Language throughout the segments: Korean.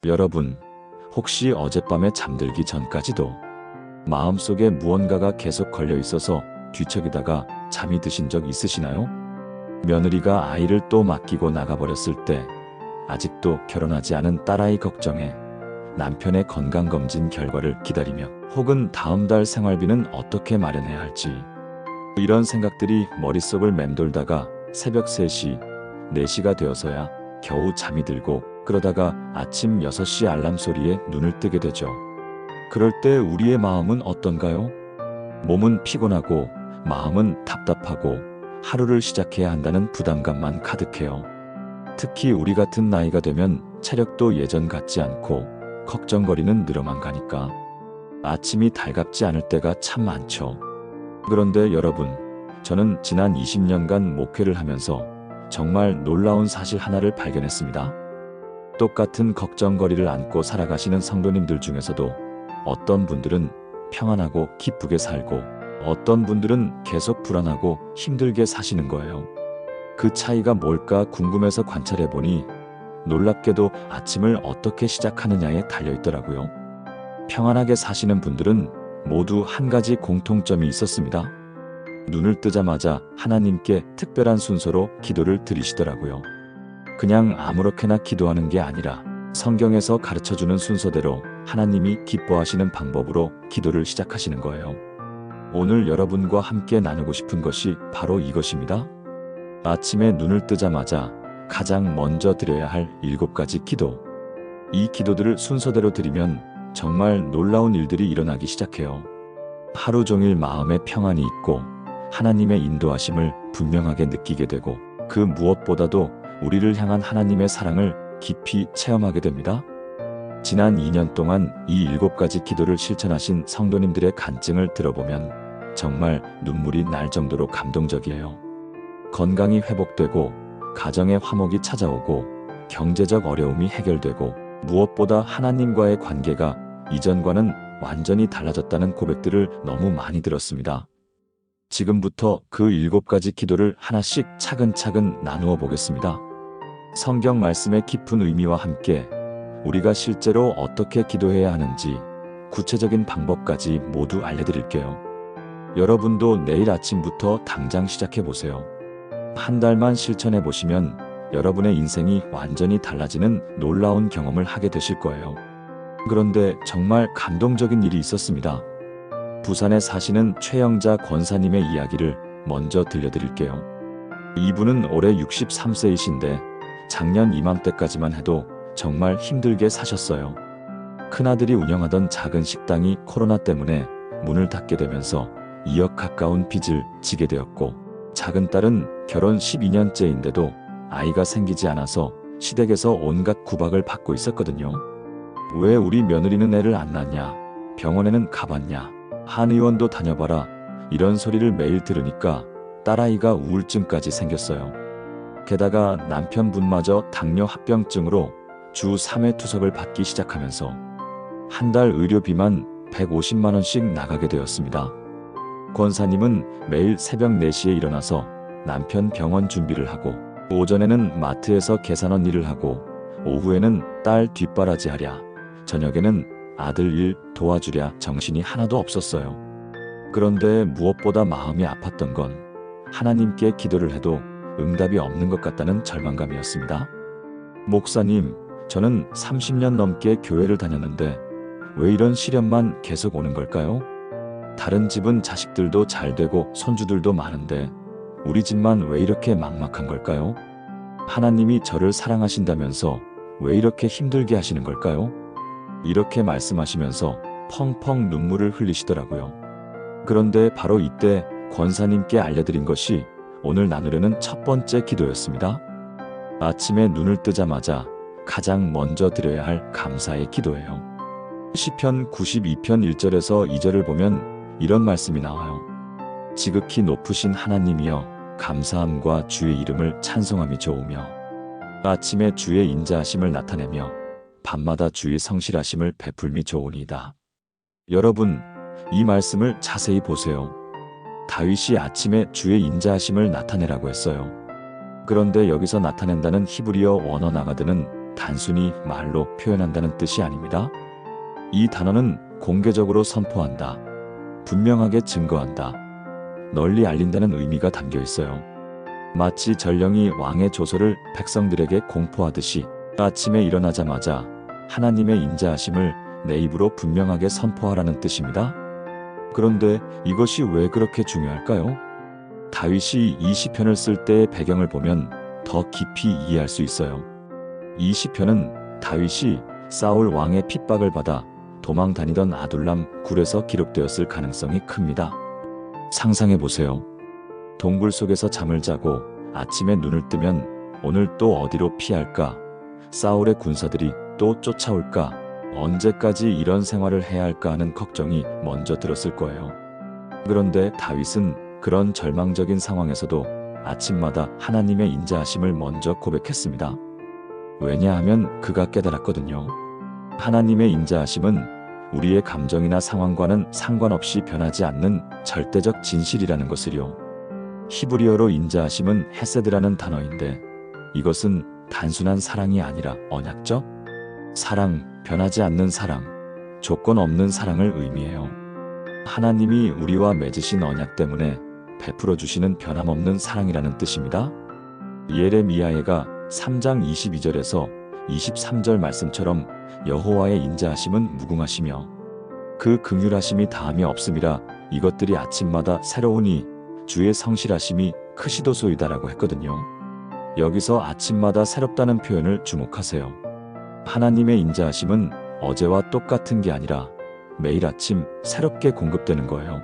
여러분, 혹시 어젯밤에 잠들기 전까지도 마음속에 무언가가 계속 걸려 있어서 뒤척이다가 잠이 드신 적 있으시나요? 며느리가 아이를 또 맡기고 나가버렸을 때 아직도 결혼하지 않은 딸아이 걱정에 남편의 건강검진 결과를 기다리며 혹은 다음 달 생활비는 어떻게 마련해야 할지 이런 생각들이 머릿속을 맴돌다가 새벽 3시, 4시가 되어서야 겨우 잠이 들고 그러다가 아침 6시 알람 소리에 눈을 뜨게 되죠. 그럴 때 우리의 마음은 어떤가요? 몸은 피곤하고 마음은 답답하고 하루를 시작해야 한다는 부담감만 가득해요. 특히 우리 같은 나이가 되면 체력도 예전 같지 않고 걱정거리는 늘어만 가니까 아침이 달갑지 않을 때가 참 많죠. 그런데 여러분, 저는 지난 20년간 목회를 하면서 정말 놀라운 사실 하나를 발견했습니다. 똑같은 걱정거리를 안고 살아가시는 성도님들 중에서도 어떤 분들은 평안하고 기쁘게 살고 어떤 분들은 계속 불안하고 힘들게 사시는 거예요. 그 차이가 뭘까 궁금해서 관찰해보니 놀랍게도 아침을 어떻게 시작하느냐에 달려있더라고요. 평안하게 사시는 분들은 모두 한 가지 공통점이 있었습니다. 눈을 뜨자마자 하나님께 특별한 순서로 기도를 드리시더라고요. 그냥 아무렇게나 기도하는 게 아니라 성경에서 가르쳐주는 순서대로 하나님이 기뻐하시는 방법으로 기도를 시작하시는 거예요. 오늘 여러분과 함께 나누고 싶은 것이 바로 이것입니다. 아침에 눈을 뜨자마자 가장 먼저 드려야 할 7가지 기도. 이 기도들을 순서대로 드리면 정말 놀라운 일들이 일어나기 시작해요. 하루 종일 마음에 평안이 있고 하나님의 인도하심을 분명하게 느끼게 되고 그 무엇보다도 우리를 향한 하나님의 사랑을 깊이 체험하게 됩니다. 지난 2년 동안 이 7가지 기도를 실천하신 성도님들의 간증을 들어보면 정말 눈물이 날 정도로 감동적이에요. 건강이 회복되고 가정의 화목이 찾아오고 경제적 어려움이 해결되고 무엇보다 하나님과의 관계가 이전과는 완전히 달라졌다는 고백들을 너무 많이 들었습니다. 지금부터 그 7가지 기도를 하나씩 차근차근 나누어 보겠습니다. 성경 말씀의 깊은 의미와 함께 우리가 실제로 어떻게 기도해야 하는지 구체적인 방법까지 모두 알려드릴게요. 여러분도 내일 아침부터 당장 시작해 보세요. 한 달만 실천해 보시면 여러분의 인생이 완전히 달라지는 놀라운 경험을 하게 되실 거예요. 그런데 정말 감동적인 일이 있었습니다. 부산에 사시는 최영자 권사님의 이야기를 먼저 들려드릴게요. 이분은 올해 63세이신데 작년 이맘때까지만 해도 정말 힘들게 사셨어요. 큰아들이 운영하던 작은 식당이 코로나 때문에 문을 닫게 되면서 2억 가까운 빚을 지게 되었고 작은 딸은 결혼 12년째인데도 아이가 생기지 않아서 시댁에서 온갖 구박을 받고 있었거든요. 왜 우리 며느리는 애를 안 낳냐? 병원에는 가봤냐? 한의원도 다녀봐라. 이런 소리를 매일 들으니까 딸아이가 우울증까지 생겼어요. 게다가 남편분마저 당뇨 합병증으로 주 3회 투석을 받기 시작하면서 한 달 의료비만 150만 원씩 나가게 되었습니다. 권사님은 매일 새벽 4시에 일어나서 남편 병원 준비를 하고 오전에는 마트에서 계산원 일을 하고 오후에는 딸 뒷바라지 하랴 저녁에는 아들 일 도와주랴 정신이 하나도 없었어요. 그런데 무엇보다 마음이 아팠던 건 하나님께 기도를 해도 응답이 없는 것 같다는 절망감이었습니다. 목사님, 저는 30년 넘게 교회를 다녔는데 왜 이런 시련만 계속 오는 걸까요? 다른 집은 자식들도 잘 되고 손주들도 많은데 우리 집만 왜 이렇게 막막한 걸까요? 하나님이 저를 사랑하신다면서 왜 이렇게 힘들게 하시는 걸까요? 이렇게 말씀하시면서 펑펑 눈물을 흘리시더라고요. 그런데 바로 이때 권사님께 알려드린 것이 오늘 나누려는 첫 번째 기도였습니다. 아침에 눈을 뜨자마자 가장 먼저 드려야 할 감사의 기도예요. 시편 92편 1절에서 2절을 보면 이런 말씀이 나와요. 지극히 높으신 하나님이여 감사함과 주의 이름을 찬송함이 좋으며 아침에 주의 인자하심을 나타내며 밤마다 주의 성실하심을 베풀미 좋으니이다. 여러분, 이 말씀을 자세히 보세요. 다윗이 아침에 주의 인자하심을 나타내라고 했어요. 그런데 여기서 나타낸다는 히브리어 원어 나가드는 단순히 말로 표현한다는 뜻이 아닙니다. 이 단어는 공개적으로 선포한다, 분명하게 증거한다, 널리 알린다는 의미가 담겨 있어요. 마치 전령이 왕의 조서를 백성들에게 공포하듯이 아침에 일어나자마자 하나님의 인자하심을 내 입으로 분명하게 선포하라는 뜻입니다. 그런데 이것이 왜 그렇게 중요할까요? 다윗이 이 시편을 쓸 때의 배경을 보면 더 깊이 이해할 수 있어요. 이 시편은 다윗이 사울 왕의 핍박을 받아 도망 다니던 아둘람 굴에서 기록되었을 가능성이 큽니다. 상상해 보세요. 동굴 속에서 잠을 자고 아침에 눈을 뜨면 오늘 또 어디로 피할까? 사울의 군사들이 또 쫓아올까? 언제까지 이런 생활을 해야 할까 하는 걱정이 먼저 들었을 거예요. 그런데 다윗은 그런 절망적인 상황에서도 아침마다 하나님의 인자하심을 먼저 고백했습니다. 왜냐하면 그가 깨달았거든요. 하나님의 인자하심은 우리의 감정이나 상황과는 상관없이 변하지 않는 절대적 진실이라는 것을요. 히브리어로 인자하심은 헤세드라는 단어인데 이것은 단순한 사랑이 아니라 언약적 사랑, 변하지 않는 사랑, 조건 없는 사랑을 의미해요. 하나님이 우리와 맺으신 언약 때문에 베풀어 주시는 변함없는 사랑이라는 뜻입니다. 예레미야가 3장 22절에서 23절 말씀처럼 여호와의 인자하심은 무궁하시며 그 긍휼하심이 다함이 없음이라 이것들이 아침마다 새로우니 주의 성실하심이 크시도소이다라고 했거든요. 여기서 아침마다 새롭다는 표현을 주목하세요. 하나님의 인자하심은 어제와 똑같은 게 아니라 매일 아침 새롭게 공급되는 거예요.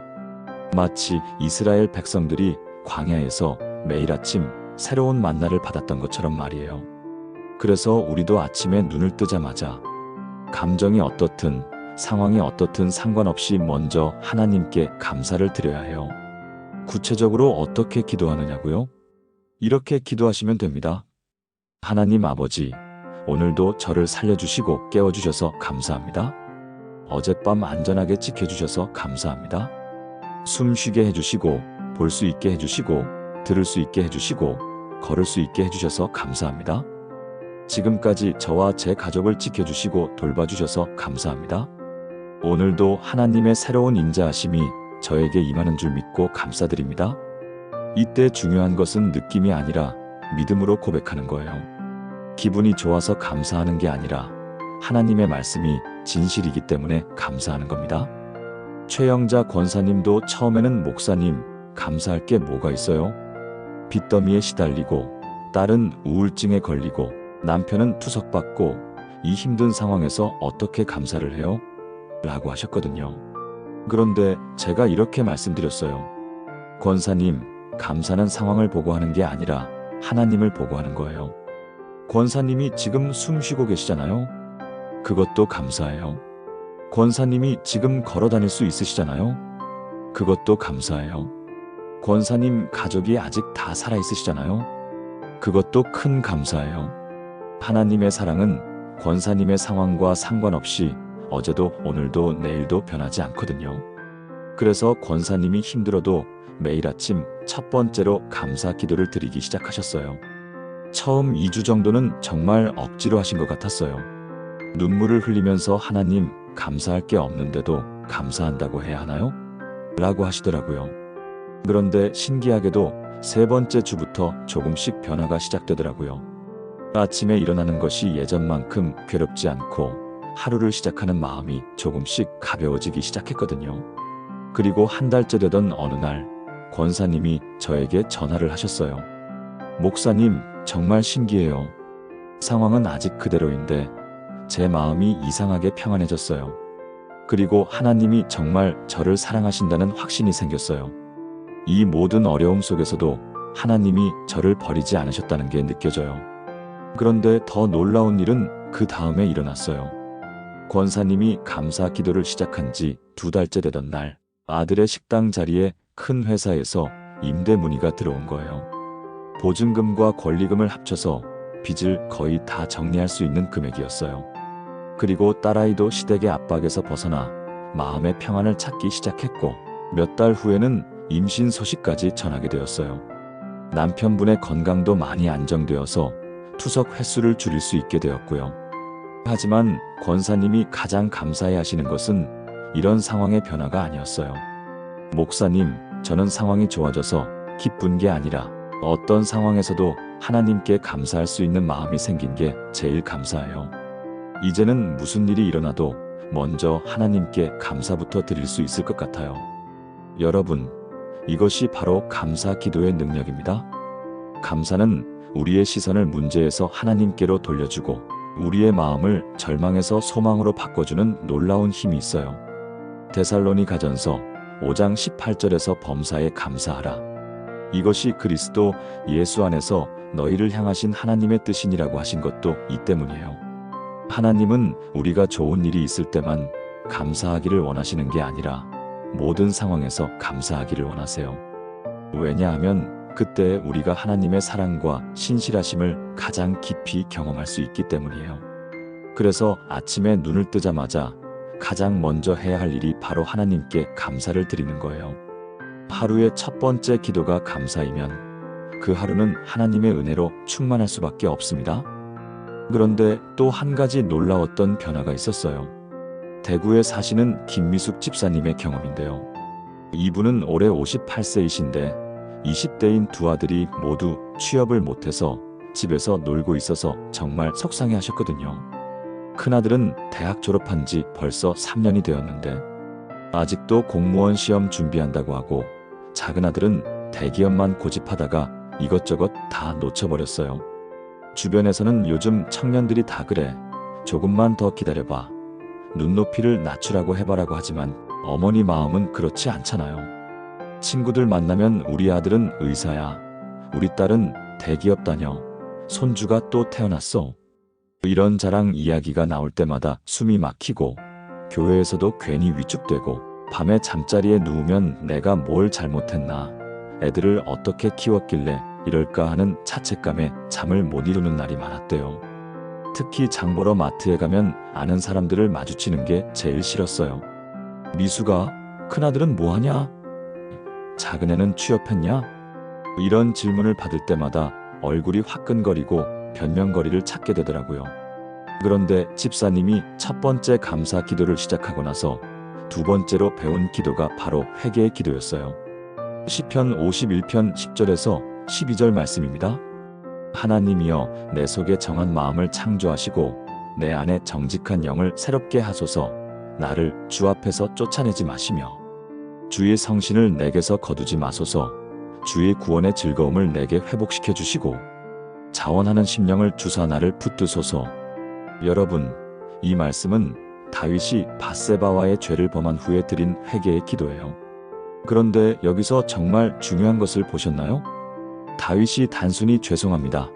마치 이스라엘 백성들이 광야에서 매일 아침 새로운 만나를 받았던 것처럼 말이에요. 그래서 우리도 아침에 눈을 뜨자마자 감정이 어떻든 상황이 어떻든 상관없이 먼저 하나님께 감사를 드려야 해요. 구체적으로 어떻게 기도하느냐고요? 이렇게 기도하시면 됩니다. 하나님 아버지, 오늘도 저를 살려주시고 깨워주셔서 감사합니다. 어젯밤 안전하게 지켜주셔서 감사합니다. 숨 쉬게 해주시고 볼 수 있게 해주시고 들을 수 있게 해주시고 걸을 수 있게 해주셔서 감사합니다. 지금까지 저와 제 가족을 지켜주시고 돌봐주셔서 감사합니다. 오늘도 하나님의 새로운 인자하심이 저에게 임하는 줄 믿고 감사드립니다. 이때 중요한 것은 느낌이 아니라 믿음으로 고백하는 거예요. 기분이 좋아서 감사하는 게 아니라 하나님의 말씀이 진실이기 때문에 감사하는 겁니다. 최영자 권사님도 처음에는 목사님, 감사할 게 뭐가 있어요? 빚더미에 시달리고 딸은 우울증에 걸리고 남편은 투석받고 이 힘든 상황에서 어떻게 감사를 해요? 라고 하셨거든요. 그런데 제가 이렇게 말씀드렸어요. 권사님, 감사는 상황을 보고 하는 게 아니라 하나님을 보고 하는 거예요. 권사님이 지금 숨 쉬고 계시잖아요. 그것도 감사해요. 권사님이 지금 걸어 다닐 수 있으시잖아요. 그것도 감사해요. 권사님 가족이 아직 다 살아 있으시잖아요. 그것도 큰 감사예요. 하나님의 사랑은 권사님의 상황과 상관없이 어제도 오늘도 내일도 변하지 않거든요. 그래서 권사님이 힘들어도 매일 아침 첫 번째로 감사 기도를 드리기 시작하셨어요. 처음 2주 정도는 정말 억지로 하신 것 같았어요. 눈물을 흘리면서 하나님, 감사할 게 없는데도 감사한다고 해야 하나요? 라고 하시더라고요. 그런데 신기하게도 세 번째 주부터 조금씩 변화가 시작되더라고요. 아침에 일어나는 것이 예전만큼 괴롭지 않고 하루를 시작하는 마음이 조금씩 가벼워지기 시작했거든요. 그리고 한 달째 되던 어느 날 권사님이 저에게 전화를 하셨어요. 목사님, 정말 신기해요. 상황은 아직 그대로인데 제 마음이 이상하게 평안해졌어요. 그리고 하나님이 정말 저를 사랑하신다는 확신이 생겼어요. 이 모든 어려움 속에서도 하나님이 저를 버리지 않으셨다는 게 느껴져요. 그런데 더 놀라운 일은 그 다음에 일어났어요. 권사님이 감사 기도를 시작한 지 2달째 되던 날, 아들의 식당 자리에 큰 회사에서 임대 문의가 들어온 거예요. 보증금과 권리금을 합쳐서 빚을 거의 다 정리할 수 있는 금액이었어요. 그리고 딸아이도 시댁의 압박에서 벗어나 마음의 평안을 찾기 시작했고 몇 달 후에는 임신 소식까지 전하게 되었어요. 남편분의 건강도 많이 안정되어서 투석 횟수를 줄일 수 있게 되었고요. 하지만 권사님이 가장 감사해 하시는 것은 이런 상황의 변화가 아니었어요. 목사님, 저는 상황이 좋아져서 기쁜 게 아니라 어떤 상황에서도 하나님께 감사할 수 있는 마음이 생긴 게 제일 감사해요. 이제는 무슨 일이 일어나도 먼저 하나님께 감사부터 드릴 수 있을 것 같아요. 여러분, 이것이 바로 감사 기도의 능력입니다. 감사는 우리의 시선을 문제에서 하나님께로 돌려주고 우리의 마음을 절망에서 소망으로 바꿔주는 놀라운 힘이 있어요. 데살로니가전서 5장 18절에서 범사에 감사하라. 이것이 그리스도 예수 안에서 너희를 향하신 하나님의 뜻이니라고 하신 것도 이 때문이에요. 하나님은 우리가 좋은 일이 있을 때만 감사하기를 원하시는 게 아니라 모든 상황에서 감사하기를 원하세요. 왜냐하면 그때 우리가 하나님의 사랑과 신실하심을 가장 깊이 경험할 수 있기 때문이에요. 그래서 아침에 눈을 뜨자마자 가장 먼저 해야 할 일이 바로 하나님께 감사를 드리는 거예요. 하루의 첫 번째 기도가 감사이면 그 하루는 하나님의 은혜로 충만할 수밖에 없습니다. 그런데 또 한 가지 놀라웠던 변화가 있었어요. 대구에 사시는 김미숙 집사님의 경험인데요. 이분은 올해 58세이신데 20대인 두 아들이 모두 취업을 못해서 집에서 놀고 있어서 정말 속상해 하셨거든요. 큰아들은 대학 졸업한 지 벌써 3년이 되었는데 아직도 공무원 시험 준비한다고 하고 작은아들은 대기업만 고집하다가 이것저것 다 놓쳐버렸어요. 주변에서는 요즘 청년들이 다 그래. 조금만 더 기다려봐. 눈높이를 낮추라고 해봐라고 하지만 어머니 마음은 그렇지 않잖아요. 친구들 만나면 우리 아들은 의사야. 우리 딸은 대기업 다녀. 손주가 또 태어났어. 이런 자랑 이야기가 나올 때마다 숨이 막히고 교회에서도 괜히 위축되고 밤에 잠자리에 누우면 내가 뭘 잘못했나, 애들을 어떻게 키웠길래 이럴까 하는 자책감에 잠을 못 이루는 날이 많았대요. 특히 장 보러 마트에 가면 아는 사람들을 마주치는 게 제일 싫었어요. 미수가, 큰아들은 뭐하냐? 작은애는 취업했냐? 이런 질문을 받을 때마다 얼굴이 화끈거리고 변명거리를 찾게 되더라고요. 그런데 집사님이 첫 번째 감사 기도를 시작하고 나서 두 번째로 배운 기도가 바로 회개의 기도였어요. 시편 51편 10절에서 12절 말씀입니다. 하나님이여, 내 속에 정한 마음을 창조하시고 내 안에 정직한 영을 새롭게 하소서. 나를 주 앞에서 쫓아내지 마시며 주의 성신을 내게서 거두지 마소서. 주의 구원의 즐거움을 내게 회복시켜 주시고 자원하는 심령을 주사 나를 붙드소서. 여러분, 이 말씀은 다윗이 밧세바와의 죄를 범한 후에 드린 회개의 기도예요. 그런데 여기서 정말 중요한 것을 보셨나요? 다윗이 단순히 죄송합니다,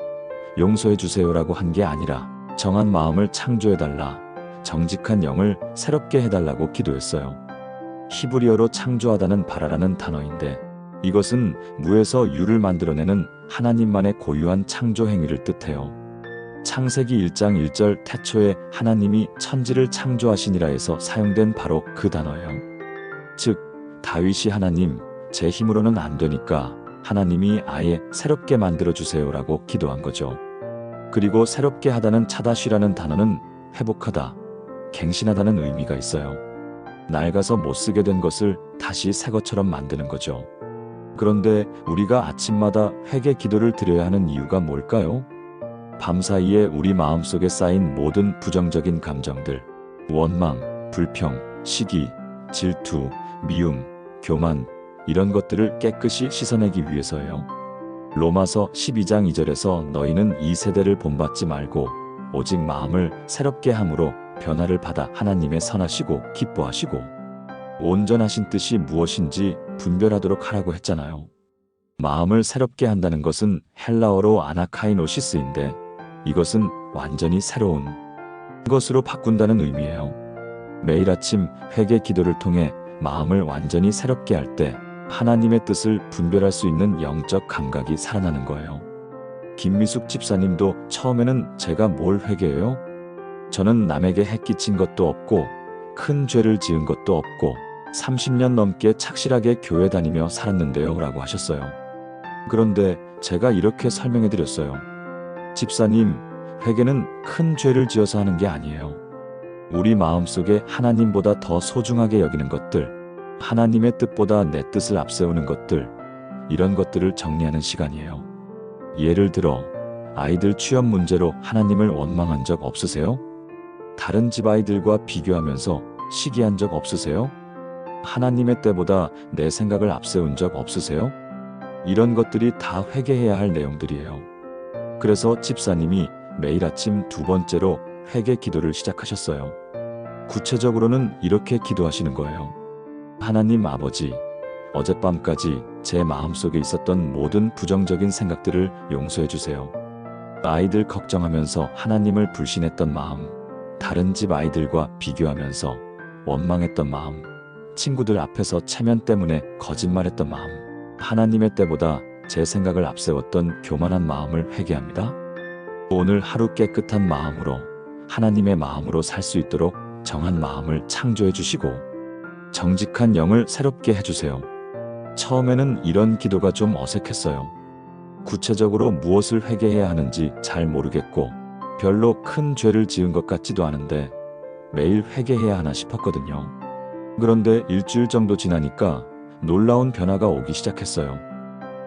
용서해 주세요라고 한 게 아니라 정한 마음을 창조해달라, 정직한 영을 새롭게 해달라고 기도했어요. 히브리어로 창조하다는 바라라는 단어인데 이것은 무에서 유를 만들어내는 하나님만의 고유한 창조 행위를 뜻해요. 창세기 1장 1절 태초에 하나님이 천지를 창조하시니라 해서 사용된 바로 그 단어예요. 즉, 다윗이 하나님, 제 힘으로는 안 되니까 하나님이 아예 새롭게 만들어주세요라고 기도한 거죠. 그리고 새롭게 하다는 차다시라는 단어는 회복하다, 갱신하다는 의미가 있어요. 낡아서 못쓰게 된 것을 다시 새 것처럼 만드는 거죠. 그런데 우리가 아침마다 회개 기도를 드려야 하는 이유가 뭘까요? 밤사이에 우리 마음속에 쌓인 모든 부정적인 감정들, 원망, 불평, 시기, 질투, 미움, 교만, 이런 것들을 깨끗이 씻어내기 위해서예요. 로마서 12장 2절에서 너희는 이 세대를 본받지 말고 오직 마음을 새롭게 함으로 변화를 받아 하나님의 선하시고 기뻐하시고 온전하신 뜻이 무엇인지 분별하도록 하라고 했잖아요. 마음을 새롭게 한다는 것은 헬라어로 아나카이노시스인데 이것은 완전히 새로운 것으로 바꾼다는 의미예요. 매일 아침 회개 기도를 통해 마음을 완전히 새롭게 할 때 하나님의 뜻을 분별할 수 있는 영적 감각이 살아나는 거예요. 김미숙 집사님도 처음에는 제가 뭘 회개해요? 저는 남에게 해끼친 것도 없고 큰 죄를 지은 것도 없고 30년 넘게 착실하게 교회 다니며 살았는데요 라고 하셨어요. 그런데 제가 이렇게 설명해 드렸어요. 집사님, 회개는 큰 죄를 지어서 하는 게 아니에요. 우리 마음속에 하나님보다 더 소중하게 여기는 것들, 하나님의 뜻보다 내 뜻을 앞세우는 것들, 이런 것들을 정리하는 시간이에요. 예를 들어 아이들 취업 문제로 하나님을 원망한 적 없으세요? 다른 집 아이들과 비교하면서 시기한 적 없으세요? 하나님의 때보다 내 생각을 앞세운 적 없으세요? 이런 것들이 다 회개해야 할 내용들이에요. 그래서 집사님이 매일 아침 2번째로 회개 기도를 시작하셨어요. 구체적으로는 이렇게 기도하시는 거예요. 하나님 아버지, 어젯밤까지 제 마음속에 있었던 모든 부정적인 생각들을 용서해 주세요. 아이들 걱정하면서 하나님을 불신했던 마음, 다른 집 아이들과 비교하면서 원망했던 마음, 친구들 앞에서 체면 때문에 거짓말했던 마음, 하나님의 때보다 제 생각을 앞세웠던 교만한 마음을 회개합니다. 오늘 하루 깨끗한 마음으로 하나님의 마음으로 살 수 있도록 정한 마음을 창조해 주시고 정직한 영을 새롭게 해주세요. 처음에는 이런 기도가 좀 어색했어요. 구체적으로 무엇을 회개해야 하는지 잘 모르겠고 별로 큰 죄를 지은 것 같지도 않은데 매일 회개해야 하나 싶었거든요. 그런데 일주일 정도 지나니까 놀라운 변화가 오기 시작했어요.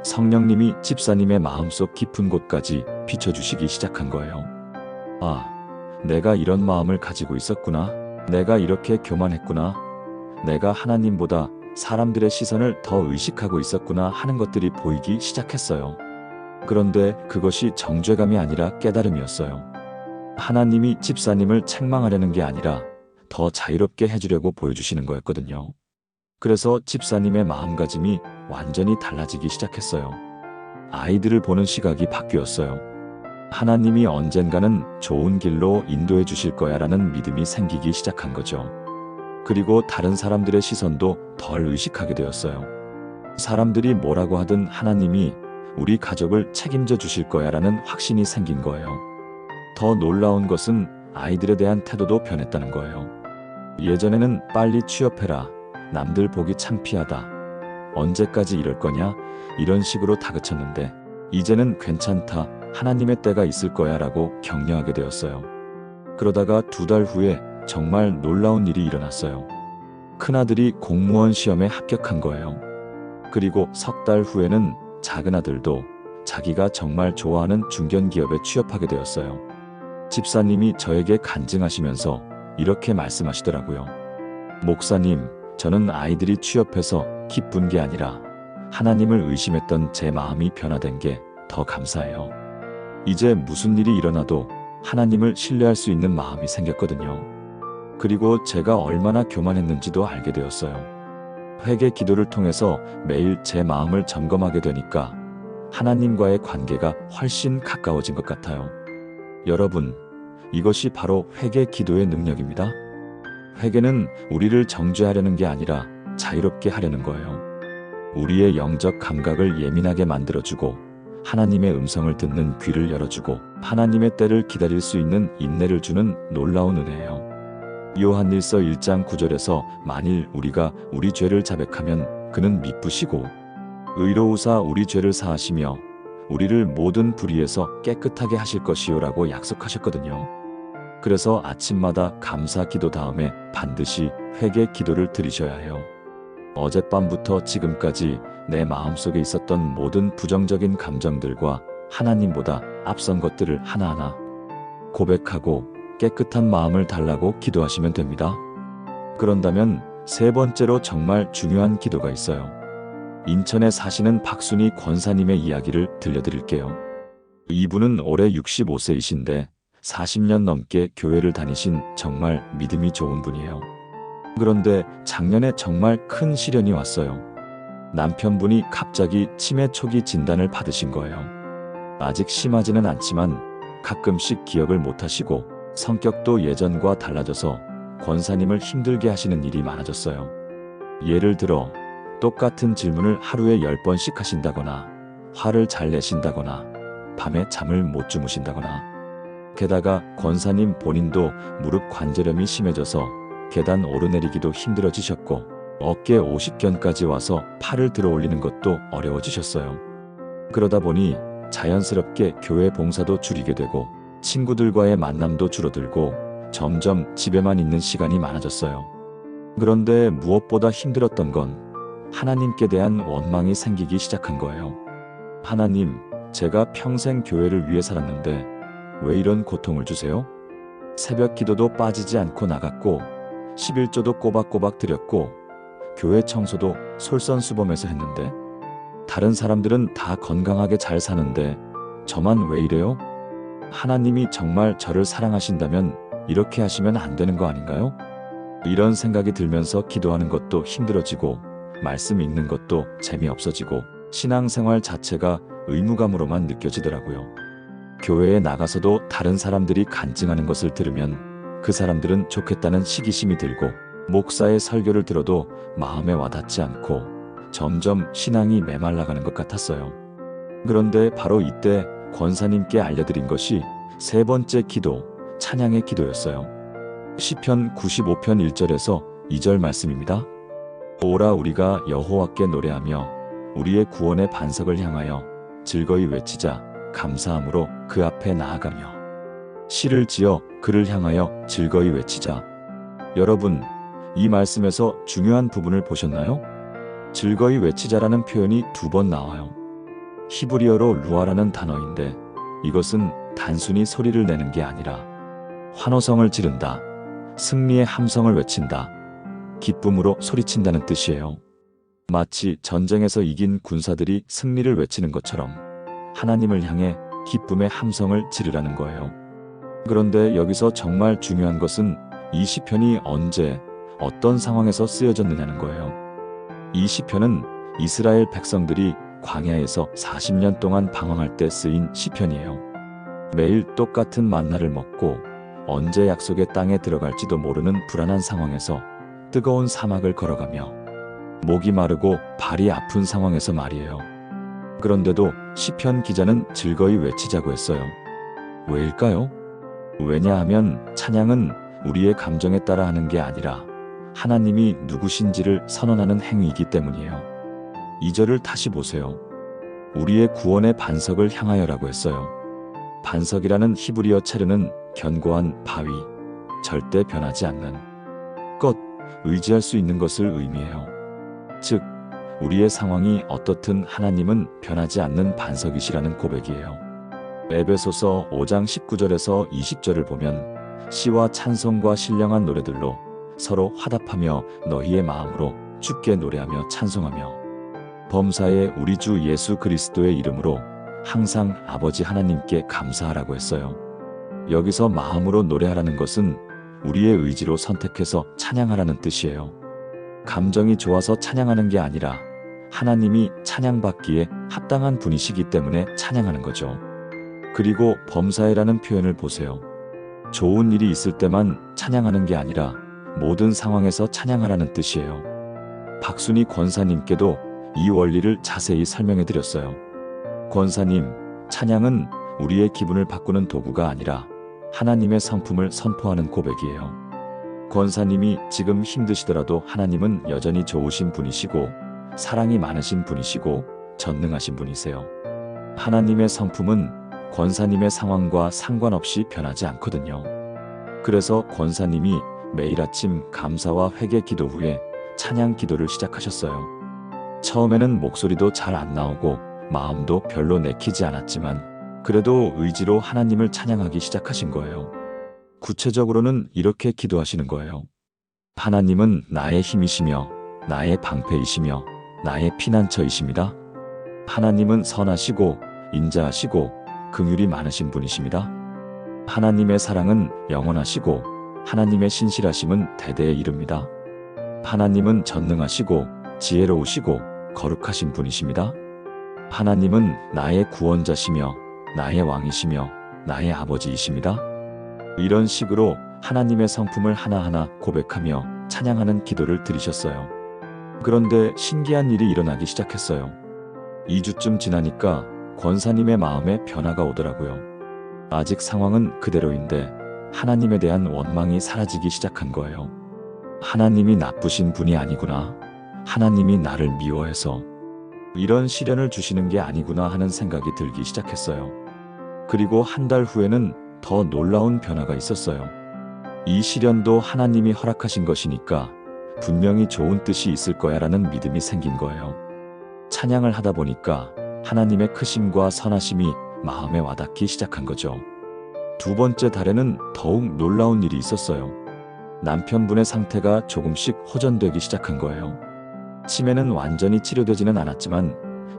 성령님이 집사님의 마음속 깊은 곳까지 비춰주시기 시작한 거예요. 아, 내가 이런 마음을 가지고 있었구나. 내가 이렇게 교만했구나. 내가 하나님보다 사람들의 시선을 더 의식하고 있었구나 하는 것들이 보이기 시작했어요. 그런데 그것이 정죄감이 아니라 깨달음이었어요. 하나님이 집사님을 책망하려는 게 아니라 더 자유롭게 해주려고 보여주시는 거였거든요. 그래서 집사님의 마음가짐이 완전히 달라지기 시작했어요. 아이들을 보는 시각이 바뀌었어요. 하나님이 언젠가는 좋은 길로 인도해 주실 거야라는 믿음이 생기기 시작한 거죠. 그리고 다른 사람들의 시선도 덜 의식하게 되었어요. 사람들이 뭐라고 하든 하나님이 우리 가족을 책임져 주실 거야라는 확신이 생긴 거예요. 더 놀라운 것은 아이들에 대한 태도도 변했다는 거예요. 예전에는 빨리 취업해라, 남들 보기 창피하다, 언제까지 이럴 거냐, 이런 식으로 다그쳤는데 이제는 괜찮다, 하나님의 때가 있을 거야 라고 격려하게 되었어요. 그러다가 2달 후에 정말 놀라운 일이 일어났어요. 큰아들이 공무원 시험에 합격한 거예요. 그리고 3달 후에는 작은아들도 자기가 정말 좋아하는 중견기업에 취업하게 되었어요. 집사님이 저에게 간증하시면서 이렇게 말씀하시더라고요. 목사님, 저는 아이들이 취업해서 기쁜 게 아니라 하나님을 의심했던 제 마음이 변화된 게 더 감사해요. 이제 무슨 일이 일어나도 하나님을 신뢰할 수 있는 마음이 생겼거든요. 그리고 제가 얼마나 교만했는지도 알게 되었어요. 회개 기도를 통해서 매일 제 마음을 점검하게 되니까 하나님과의 관계가 훨씬 가까워진 것 같아요. 여러분, 이것이 바로 회개 기도의 능력입니다. 회개는 우리를 정죄하려는 게 아니라 자유롭게 하려는 거예요. 우리의 영적 감각을 예민하게 만들어주고 하나님의 음성을 듣는 귀를 열어주고 하나님의 때를 기다릴 수 있는 인내를 주는 놀라운 은혜예요. 요한일서 1장 9절에서 만일 우리가 우리 죄를 자백하면 그는 미쁘시고 의로우사 우리 죄를 사하시며 우리를 모든 불의에서 깨끗하게 하실 것이요라고 약속하셨거든요. 그래서 아침마다 감사 기도 다음에 반드시 회개 기도를 드리셔야 해요. 어젯밤부터 지금까지 내 마음속에 있었던 모든 부정적인 감정들과 하나님보다 앞선 것들을 하나하나 고백하고 깨끗한 마음을 달라고 기도하시면 됩니다. 그런다면 3번째로 정말 중요한 기도가 있어요. 인천에 사시는 박순희 권사님의 이야기를 들려드릴게요. 이분은 올해 65세이신데 40년 넘게 교회를 다니신 정말 믿음이 좋은 분이에요. 그런데 작년에 정말 큰 시련이 왔어요. 남편분이 갑자기 치매 초기 진단을 받으신 거예요. 아직 심하지는 않지만 가끔씩 기억을 못하시고 성격도 예전과 달라져서 권사님을 힘들게 하시는 일이 많아졌어요. 예를 들어 똑같은 질문을 하루에 10번씩 하신다거나 화를 잘 내신다거나 밤에 잠을 못 주무신다거나 게다가 권사님 본인도 무릎 관절염이 심해져서 계단 오르내리기도 힘들어지셨고 어깨 오십견까지 와서 팔을 들어 올리는 것도 어려워지셨어요. 그러다 보니 자연스럽게 교회 봉사도 줄이게 되고 친구들과의 만남도 줄어들고 점점 집에만 있는 시간이 많아졌어요. 그런데 무엇보다 힘들었던 건 하나님께 대한 원망이 생기기 시작한 거예요. 하나님, 제가 평생 교회를 위해 살았는데 왜 이런 고통을 주세요? 새벽 기도도 빠지지 않고 나갔고 11조도 꼬박꼬박 드렸고 교회 청소도 솔선수범해서 했는데 다른 사람들은 다 건강하게 잘 사는데 저만 왜 이래요? 하나님이 정말 저를 사랑하신다면 이렇게 하시면 안 되는 거 아닌가요? 이런 생각이 들면서 기도하는 것도 힘들어지고 말씀 읽는 것도 재미없어지고 신앙생활 자체가 의무감으로만 느껴지더라고요. 교회에 나가서도 다른 사람들이 간증하는 것을 들으면 그 사람들은 좋겠다는 시기심이 들고 목사의 설교를 들어도 마음에 와닿지 않고 점점 신앙이 메말라가는 것 같았어요. 그런데 바로 이때 권사님께 알려드린 것이 세 번째 기도, 찬양의 기도였어요. 시편 95편 1절에서 2절 말씀입니다. 오라 우리가 여호와께 노래하며 우리의 구원의 반석을 향하여 즐거이 외치자. 감사함으로 그 앞에 나아가며 시를 지어 그를 향하여 즐거이 외치자. 여러분, 이 말씀에서 중요한 부분을 보셨나요? 즐거이 외치자라는 표현이 2번 나와요. 히브리어로 루아라는 단어인데 이것은 단순히 소리를 내는 게 아니라 환호성을 지른다, 승리의 함성을 외친다, 기쁨으로 소리친다는 뜻이에요. 마치 전쟁에서 이긴 군사들이 승리를 외치는 것처럼 하나님을 향해 기쁨의 함성을 지르라는 거예요. 그런데 여기서 정말 중요한 것은 이 시편이 언제, 어떤 상황에서 쓰여졌느냐는 거예요. 이 시편은 이스라엘 백성들이 광야에서 40년 동안 방황할 때 쓰인 시편이에요. 매일 똑같은 만나를 먹고 언제 약속의 땅에 들어갈지도 모르는 불안한 상황에서 뜨거운 사막을 걸어가며 목이 마르고 발이 아픈 상황에서 말이에요. 그런데도 시편 기자는 즐거이 외치자고 했어요. 왜일까요? 왜냐하면 찬양은 우리의 감정에 따라 하는 게 아니라 하나님이 누구신지를 선언하는 행위이기 때문이에요. 2절을 다시 보세요. 우리의 구원의 반석을 향하여라고 했어요. 반석이라는 히브리어 체르는 견고한 바위, 절대 변하지 않는 것, 의지할 수 있는 것을 의미해요. 즉, 우리의 상황이 어떻든 하나님은 변하지 않는 반석이시라는 고백이에요. 에베소서 5장 19절에서 20절을 보면 시와 찬송과 신령한 노래들로 서로 화답하며 너희의 마음으로 주께 노래하며 찬송하며 범사에 우리 주 예수 그리스도의 이름으로 항상 아버지 하나님께 감사하라고 했어요. 여기서 마음으로 노래하라는 것은 우리의 의지로 선택해서 찬양하라는 뜻이에요. 감정이 좋아서 찬양하는 게 아니라 하나님이 찬양받기에 합당한 분이시기 때문에 찬양하는 거죠. 그리고 범사에라는 표현을 보세요. 좋은 일이 있을 때만 찬양하는 게 아니라 모든 상황에서 찬양하라는 뜻이에요. 박순희 권사님께도 이 원리를 자세히 설명해 드렸어요. 권사님, 찬양은 우리의 기분을 바꾸는 도구가 아니라 하나님의 성품을 선포하는 고백이에요. 권사님이 지금 힘드시더라도 하나님은 여전히 좋으신 분이시고 사랑이 많으신 분이시고 전능하신 분이세요. 하나님의 성품은 권사님의 상황과 상관없이 변하지 않거든요. 그래서 권사님이 매일 아침 감사와 회개 기도 후에 찬양 기도를 시작하셨어요. 처음에는 목소리도 잘 안 나오고 마음도 별로 내키지 않았지만 그래도 의지로 하나님을 찬양하기 시작하신 거예요. 구체적으로는 이렇게 기도하시는 거예요. 하나님은 나의 힘이시며 나의 방패이시며 나의 피난처이십니다. 하나님은 선하시고 인자하시고 긍휼이 많으신 분이십니다. 하나님의 사랑은 영원하시고 하나님의 신실하심은 대대에 이릅니다. 하나님은 전능하시고 지혜로우시고 거룩하신 분이십니다. 하나님은 나의 구원자시며 나의 왕이시며 나의 아버지이십니다. 이런 식으로 하나님의 성품을 하나하나 고백하며 찬양하는 기도를 드리셨어요. 그런데 신기한 일이 일어나기 시작했어요. 2주쯤 지나니까 권사님의 마음에 변화가 오더라고요. 아직 상황은 그대로인데 하나님에 대한 원망이 사라지기 시작한 거예요. 하나님이 나쁘신 분이 아니구나. 하나님이 나를 미워해서 이런 시련을 주시는 게 아니구나 하는 생각이 들기 시작했어요. 그리고 한 달 후에는 더 놀라운 변화가 있었어요. 이 시련도 하나님이 허락하신 것이니까 분명히 좋은 뜻이 있을 거야라는 믿음이 생긴 거예요. 찬양을 하다 보니까 하나님의 크심과 선하심이 마음에 와닿기 시작한 거죠. 두 번째 달에는 더욱 놀라운 일이 있었어요. 남편분의 상태가 조금씩 호전되기 시작한 거예요. 치매는 완전히 치료되지는 않았지만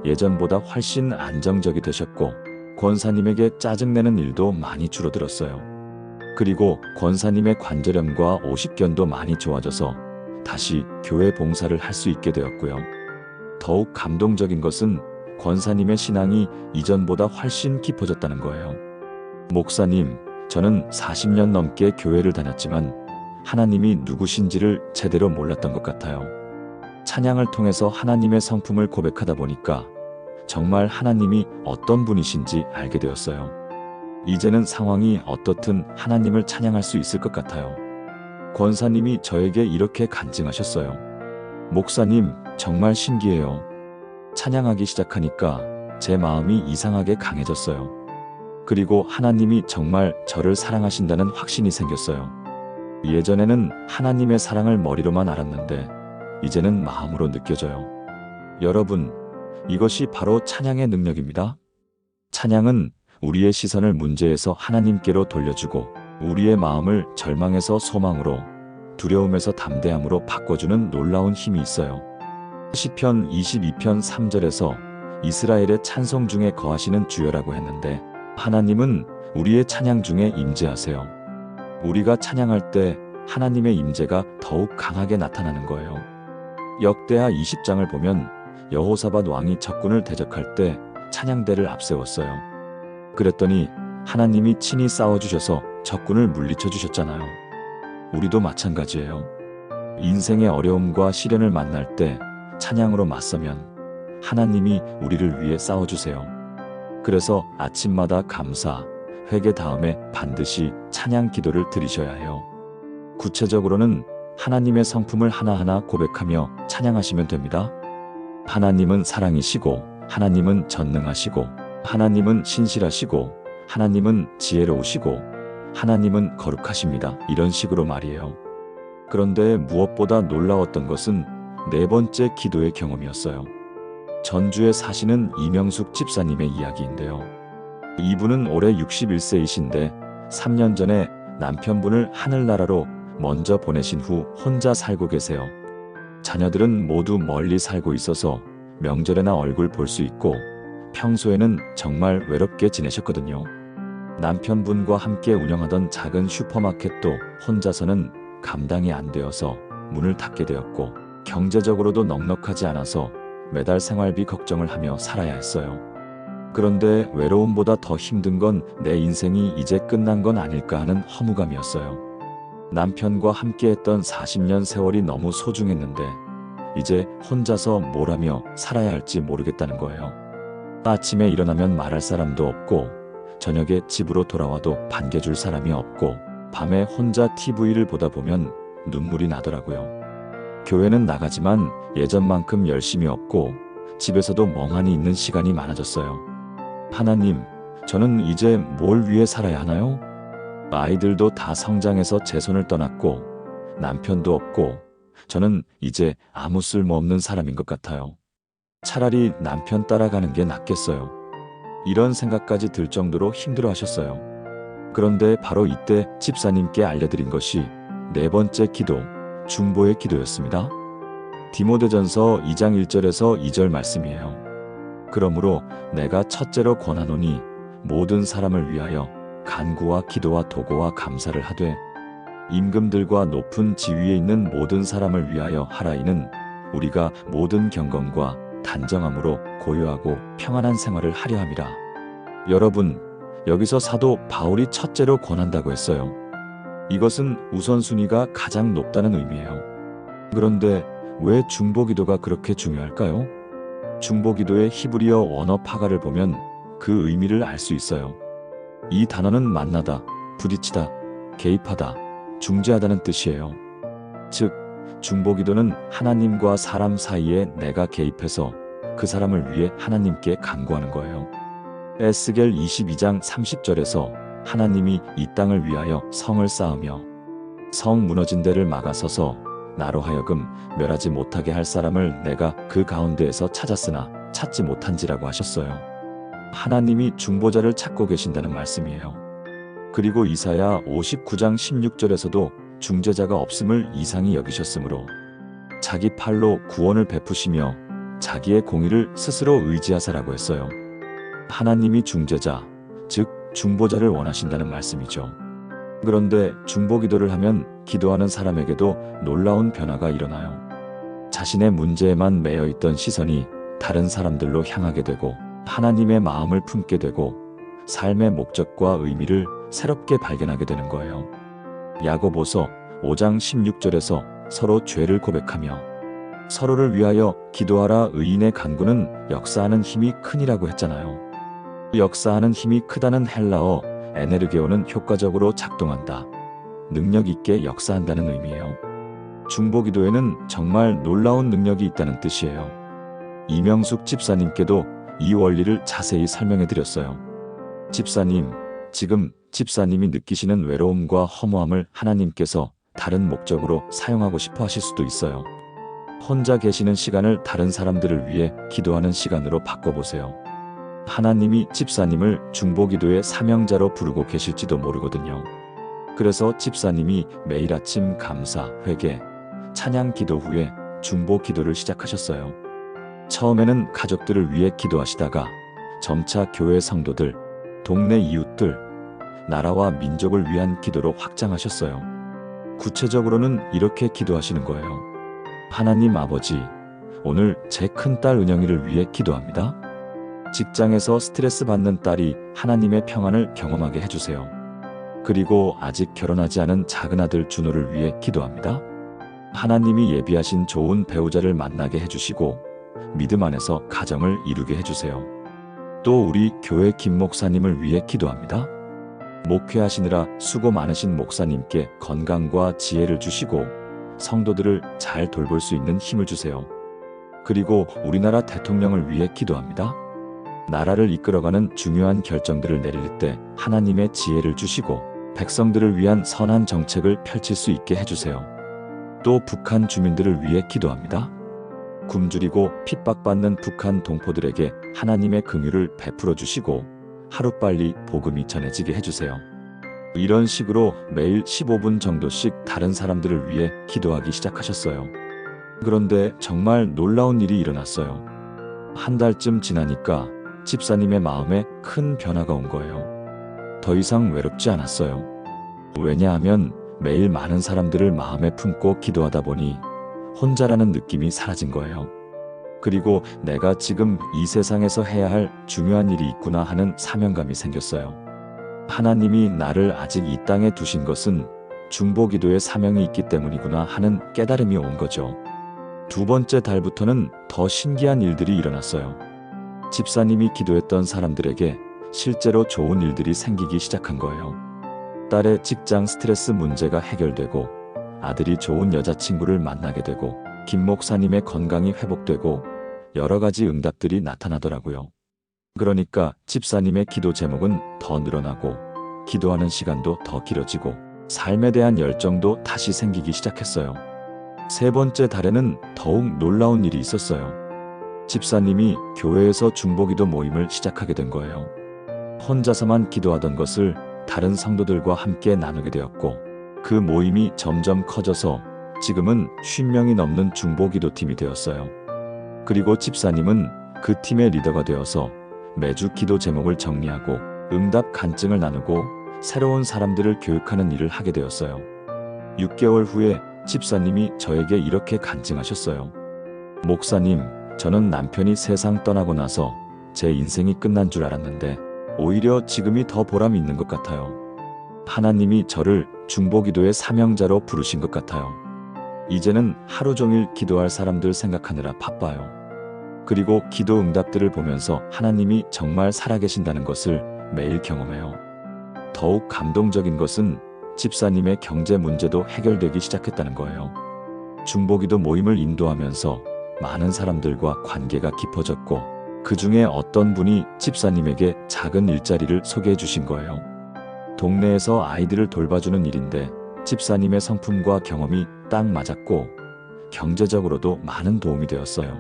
예전보다 훨씬 안정적이 되셨고 권사님에게 짜증내는 일도 많이 줄어들었어요. 그리고 권사님의 관절염과 오십견도 많이 좋아져서 다시 교회 봉사를 할 수 있게 되었고요. 더욱 감동적인 것은 권사님의 신앙이 이전보다 훨씬 깊어졌다는 거예요. 목사님, 저는 40년 넘게 교회를 다녔지만 하나님이 누구신지를 제대로 몰랐던 것 같아요. 찬양을 통해서 하나님의 성품을 고백하다 보니까 정말 하나님이 어떤 분이신지 알게 되었어요. 이제는 상황이 어떻든 하나님을 찬양할 수 있을 것 같아요. 권사님이 저에게 이렇게 간증하셨어요. 목사님, 정말 신기해요. 찬양하기 시작하니까 제 마음이 이상하게 강해졌어요. 그리고 하나님이 정말 저를 사랑하신다는 확신이 생겼어요. 예전에는 하나님의 사랑을 머리로만 알았는데 이제는 마음으로 느껴져요. 여러분, 이것이 바로 찬양의 능력입니다. 찬양은 우리의 시선을 문제에서 하나님께로 돌려주고 우리의 마음을 절망에서 소망으로, 두려움에서 담대함으로 바꿔주는 놀라운 힘이 있어요. 시편 22편 3절에서 이스라엘의 찬송 중에 거하시는 주여라고 했는데 하나님은 우리의 찬양 중에 임재하세요. 우리가 찬양할 때 하나님의 임재가 더욱 강하게 나타나는 거예요. 역대하 20장을 보면 여호사밧 왕이 적군을 대적할 때 찬양대를 앞세웠어요. 그랬더니 하나님이 친히 싸워주셔서 적군을 물리쳐 주셨잖아요. 우리도 마찬가지예요. 인생의 어려움과 시련을 만날 때 찬양으로 맞서면 하나님이 우리를 위해 싸워주세요. 그래서 아침마다 감사, 회개 다음에 반드시 찬양 기도를 드리셔야 해요. 구체적으로는 하나님의 성품을 하나하나 고백하며 찬양하시면 됩니다. 하나님은 사랑이시고, 하나님은 전능하시고, 하나님은 신실하시고, 하나님은 지혜로우시고, 하나님은 거룩하십니다. 이런 식으로 말이에요. 그런데 무엇보다 놀라웠던 것은 네 번째 기도의 경험이었어요. 전주에 사시는 이명숙 집사님의 이야기인데요. 이분은 올해 61세이신데 3년 전에 남편분을 하늘나라로 먼저 보내신 후 혼자 살고 계세요. 자녀들은 모두 멀리 살고 있어서 명절에나 얼굴 볼 수 있고 평소에는 정말 외롭게 지내셨거든요. 남편분과 함께 운영하던 작은 슈퍼마켓도 혼자서는 감당이 안 되어서 문을 닫게 되었고 경제적으로도 넉넉하지 않아서 매달 생활비 걱정을 하며 살아야 했어요. 그런데 외로움보다 더 힘든 건 내 인생이 이제 끝난 건 아닐까 하는 허무감이었어요. 남편과 함께했던 40년 세월이 너무 소중했는데 이제 혼자서 뭘 하며 살아야 할지 모르겠다는 거예요. 아침에 일어나면 말할 사람도 없고 저녁에 집으로 돌아와도 반겨줄 사람이 없고 밤에 혼자 TV를 보다 보면 눈물이 나더라고요. 교회는 나가지만 예전만큼 열심히 없고 집에서도 멍하니 있는 시간이 많아졌어요. 하나님, 저는 이제 뭘 위해 살아야 하나요? 아이들도 다 성장해서 제 손을 떠났고 남편도 없고 저는 이제 아무 쓸모없는 사람인 것 같아요. 차라리 남편 따라가는 게 낫겠어요. 이런 생각까지 들 정도로 힘들어하셨어요. 그런데 바로 이때 집사님께 알려드린 것이 네 번째 기도, 중보의 기도였습니다. 디모데전서 2장 1절에서 2절 말씀이에요. 그러므로 내가 첫째로 권하노니 모든 사람을 위하여 간구와 기도와 도고와 감사를 하되 임금들과 높은 지위에 있는 모든 사람을 위하여 하라이는 우리가 모든 경건과 단정함으로 고요하고 평안한 생활을 하려 함이라. 여러분, 여기서 사도 바울이 첫째로 권한다고 했어요. 이것은 우선순위가 가장 높다는 의미예요. 그런데 왜 중보기도가 그렇게 중요할까요? 중보기도의 히브리어 원어 파가를 보면 그 의미를 알 수 있어요. 이 단어는 만나다, 부딪히다, 개입하다, 중재하다는 뜻이에요. 즉, 중보기도는 하나님과 사람 사이에 내가 개입해서 그 사람을 위해 하나님께 간구하는 거예요. 에스겔 22장 30절에서 하나님이 이 땅을 위하여 성을 쌓으며 성 무너진 데를 막아서서 나로 하여금 멸하지 못하게 할 사람을 내가 그 가운데에서 찾았으나 찾지 못한지라고 하셨어요. 하나님이 중보자를 찾고 계신다는 말씀이에요. 그리고 이사야 59장 16절에서도 중재자가 없음을 이상히 여기셨으므로 자기 팔로 구원을 베푸시며 자기의 공의를 스스로 의지하사라고 했어요. 하나님이 중재자, 즉 중보자를 원하신다는 말씀이죠. 그런데 중보기도를 하면 기도하는 사람에게도 놀라운 변화가 일어나요. 자신의 문제에만 매여 있던 시선이 다른 사람들로 향하게 되고 하나님의 마음을 품게 되고 삶의 목적과 의미를 새롭게 발견하게 되는 거예요. 야고보서 5장 16절에서 서로 죄를 고백하며 서로를 위하여 기도하라. 의인의 간구는 역사하는 힘이 크니라고 했잖아요. 역사하는 힘이 크다는 헬라어 에네르게오는 효과적으로 작동한다, 능력 있게 역사한다는 의미예요. 중보기도에는 정말 놀라운 능력이 있다는 뜻이에요. 이명숙 집사님께도 이 원리를 자세히 설명해 드렸어요. 집사님, 지금 집사님이 느끼시는 외로움과 허무함을 하나님께서 다른 목적으로 사용하고 싶어 하실 수도 있어요. 혼자 계시는 시간을 다른 사람들을 위해 기도하는 시간으로 바꿔보세요. 하나님이 집사님을 중보기도의 사명자로 부르고 계실지도 모르거든요. 그래서 집사님이 매일 아침 감사, 회개, 찬양 기도 후에 중보기도를 시작하셨어요. 처음에는 가족들을 위해 기도하시다가 점차 교회 성도들, 동네 이웃들, 나라와 민족을 위한 기도로 확장하셨어요. 구체적으로는 이렇게 기도하시는 거예요. 하나님 아버지, 오늘 제 큰딸 은영이를 위해 기도합니다. 직장에서 스트레스 받는 딸이 하나님의 평안을 경험하게 해주세요. 그리고 아직 결혼하지 않은 작은 아들 준호를 위해 기도합니다. 하나님이 예비하신 좋은 배우자를 만나게 해주시고 믿음 안에서 가정을 이루게 해주세요. 또 우리 교회 김 목사님을 위해 기도합니다. 목회하시느라 수고 많으신 목사님께 건강과 지혜를 주시고 성도들을 잘 돌볼 수 있는 힘을 주세요. 그리고 우리나라 대통령을 위해 기도합니다. 나라를 이끌어가는 중요한 결정들을 내릴 때 하나님의 지혜를 주시고 백성들을 위한 선한 정책을 펼칠 수 있게 해주세요. 또 북한 주민들을 위해 기도합니다. 굶주리고 핍박받는 북한 동포들에게 하나님의 긍휼을 베풀어 주시고 하루빨리 복음이 전해지게 해주세요. 이런 식으로 매일 15분 정도씩 다른 사람들을 위해 기도하기 시작하셨어요. 그런데 정말 놀라운 일이 일어났어요. 한 달쯤 지나니까 집사님의 마음에 큰 변화가 온 거예요. 더 이상 외롭지 않았어요. 왜냐하면 매일 많은 사람들을 마음에 품고 기도하다 보니 혼자라는 느낌이 사라진 거예요. 그리고 내가 지금 이 세상에서 해야 할 중요한 일이 있구나 하는 사명감이 생겼어요. 하나님이 나를 아직 이 땅에 두신 것은 중보기도의 사명이 있기 때문이구나 하는 깨달음이 온 거죠. 두 번째 달부터는 더 신기한 일들이 일어났어요. 집사님이 기도했던 사람들에게 실제로 좋은 일들이 생기기 시작한 거예요. 딸의 직장 스트레스 문제가 해결되고 아들이 좋은 여자친구를 만나게 되고 김 목사님의 건강이 회복되고 여러 가지 응답들이 나타나더라고요. 그러니까 집사님의 기도 제목은 더 늘어나고 기도하는 시간도 더 길어지고 삶에 대한 열정도 다시 생기기 시작했어요. 세 번째 달에는 더욱 놀라운 일이 있었어요. 집사님이 교회에서 중보기도 모임을 시작하게 된 거예요. 혼자서만 기도하던 것을 다른 성도들과 함께 나누게 되었고 그 모임이 점점 커져서 지금은 50명이 넘는 중보기도팀이 되었어요. 그리고 집사님은 그 팀의 리더가 되어서 매주 기도 제목을 정리하고 응답 간증을 나누고 새로운 사람들을 교육하는 일을 하게 되었어요. 6개월 후에 집사님이 저에게 이렇게 간증하셨어요. 목사님, 저는 남편이 세상 떠나고 나서 제 인생이 끝난 줄 알았는데 오히려 지금이 더 보람이 있는 것 같아요. 하나님이 저를 중보기도의 사명자로 부르신 것 같아요. 이제는 하루 종일 기도할 사람들 생각하느라 바빠요. 그리고 기도 응답들을 보면서 하나님이 정말 살아계신다는 것을 매일 경험해요. 더욱 감동적인 것은 집사님의 경제 문제도 해결되기 시작했다는 거예요. 중보기도 모임을 인도하면서 많은 사람들과 관계가 깊어졌고 그 중에 어떤 분이 집사님에게 작은 일자리를 소개해 주신 거예요. 동네에서 아이들을 돌봐주는 일인데 집사님의 성품과 경험이 딱 맞았고 경제적으로도 많은 도움이 되었어요.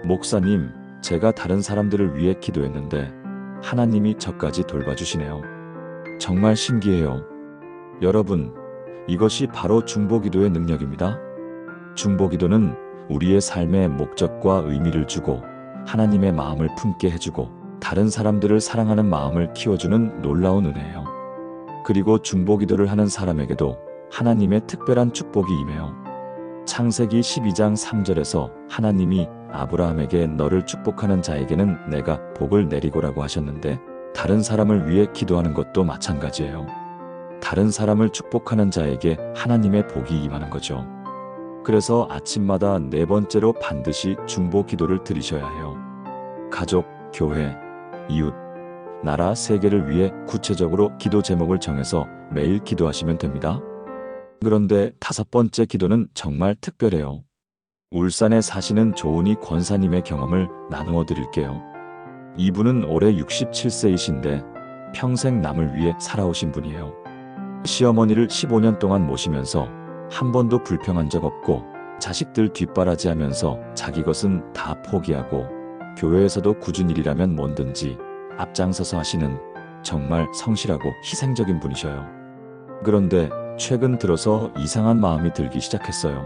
목사님, 제가 다른 사람들을 위해 기도했는데 하나님이 저까지 돌봐주시네요. 정말 신기해요. 여러분, 이것이 바로 중보기도의 능력입니다. 중보기도는 우리의 삶에 목적과 의미를 주고 하나님의 마음을 품게 해주고 다른 사람들을 사랑하는 마음을 키워주는 놀라운 은혜예요. 그리고 중보기도를 하는 사람에게도 하나님의 특별한 축복이 임해요. 창세기 12장 3절에서 하나님이 아브라함에게 너를 축복하는 자에게는 내가 복을 내리고라고 하셨는데 다른 사람을 위해 기도하는 것도 마찬가지예요. 다른 사람을 축복하는 자에게 하나님의 복이 임하는 거죠. 그래서 아침마다 4번째로 반드시 중보 기도를 드리셔야 해요. 가족, 교회, 이웃, 나라, 세계를 위해 구체적으로 기도 제목을 정해서 매일 기도하시면 됩니다. 그런데 5번째 기도는 정말 특별해요. 울산에 사시는 조은희 권사님의 경험을 나누어 드릴게요. 이분은 올해 67세이신데 평생 남을 위해 살아오신 분이에요. 시어머니를 15년 동안 모시면서 한 번도 불평한 적 없고 자식들 뒷바라지하면서 자기 것은 다 포기하고 교회에서도 굳은 일이라면 뭐든지 앞장서서 하시는 정말 성실하고 희생적인 분이셔요. 그런데 최근 들어서 이상한 마음이 들기 시작했어요.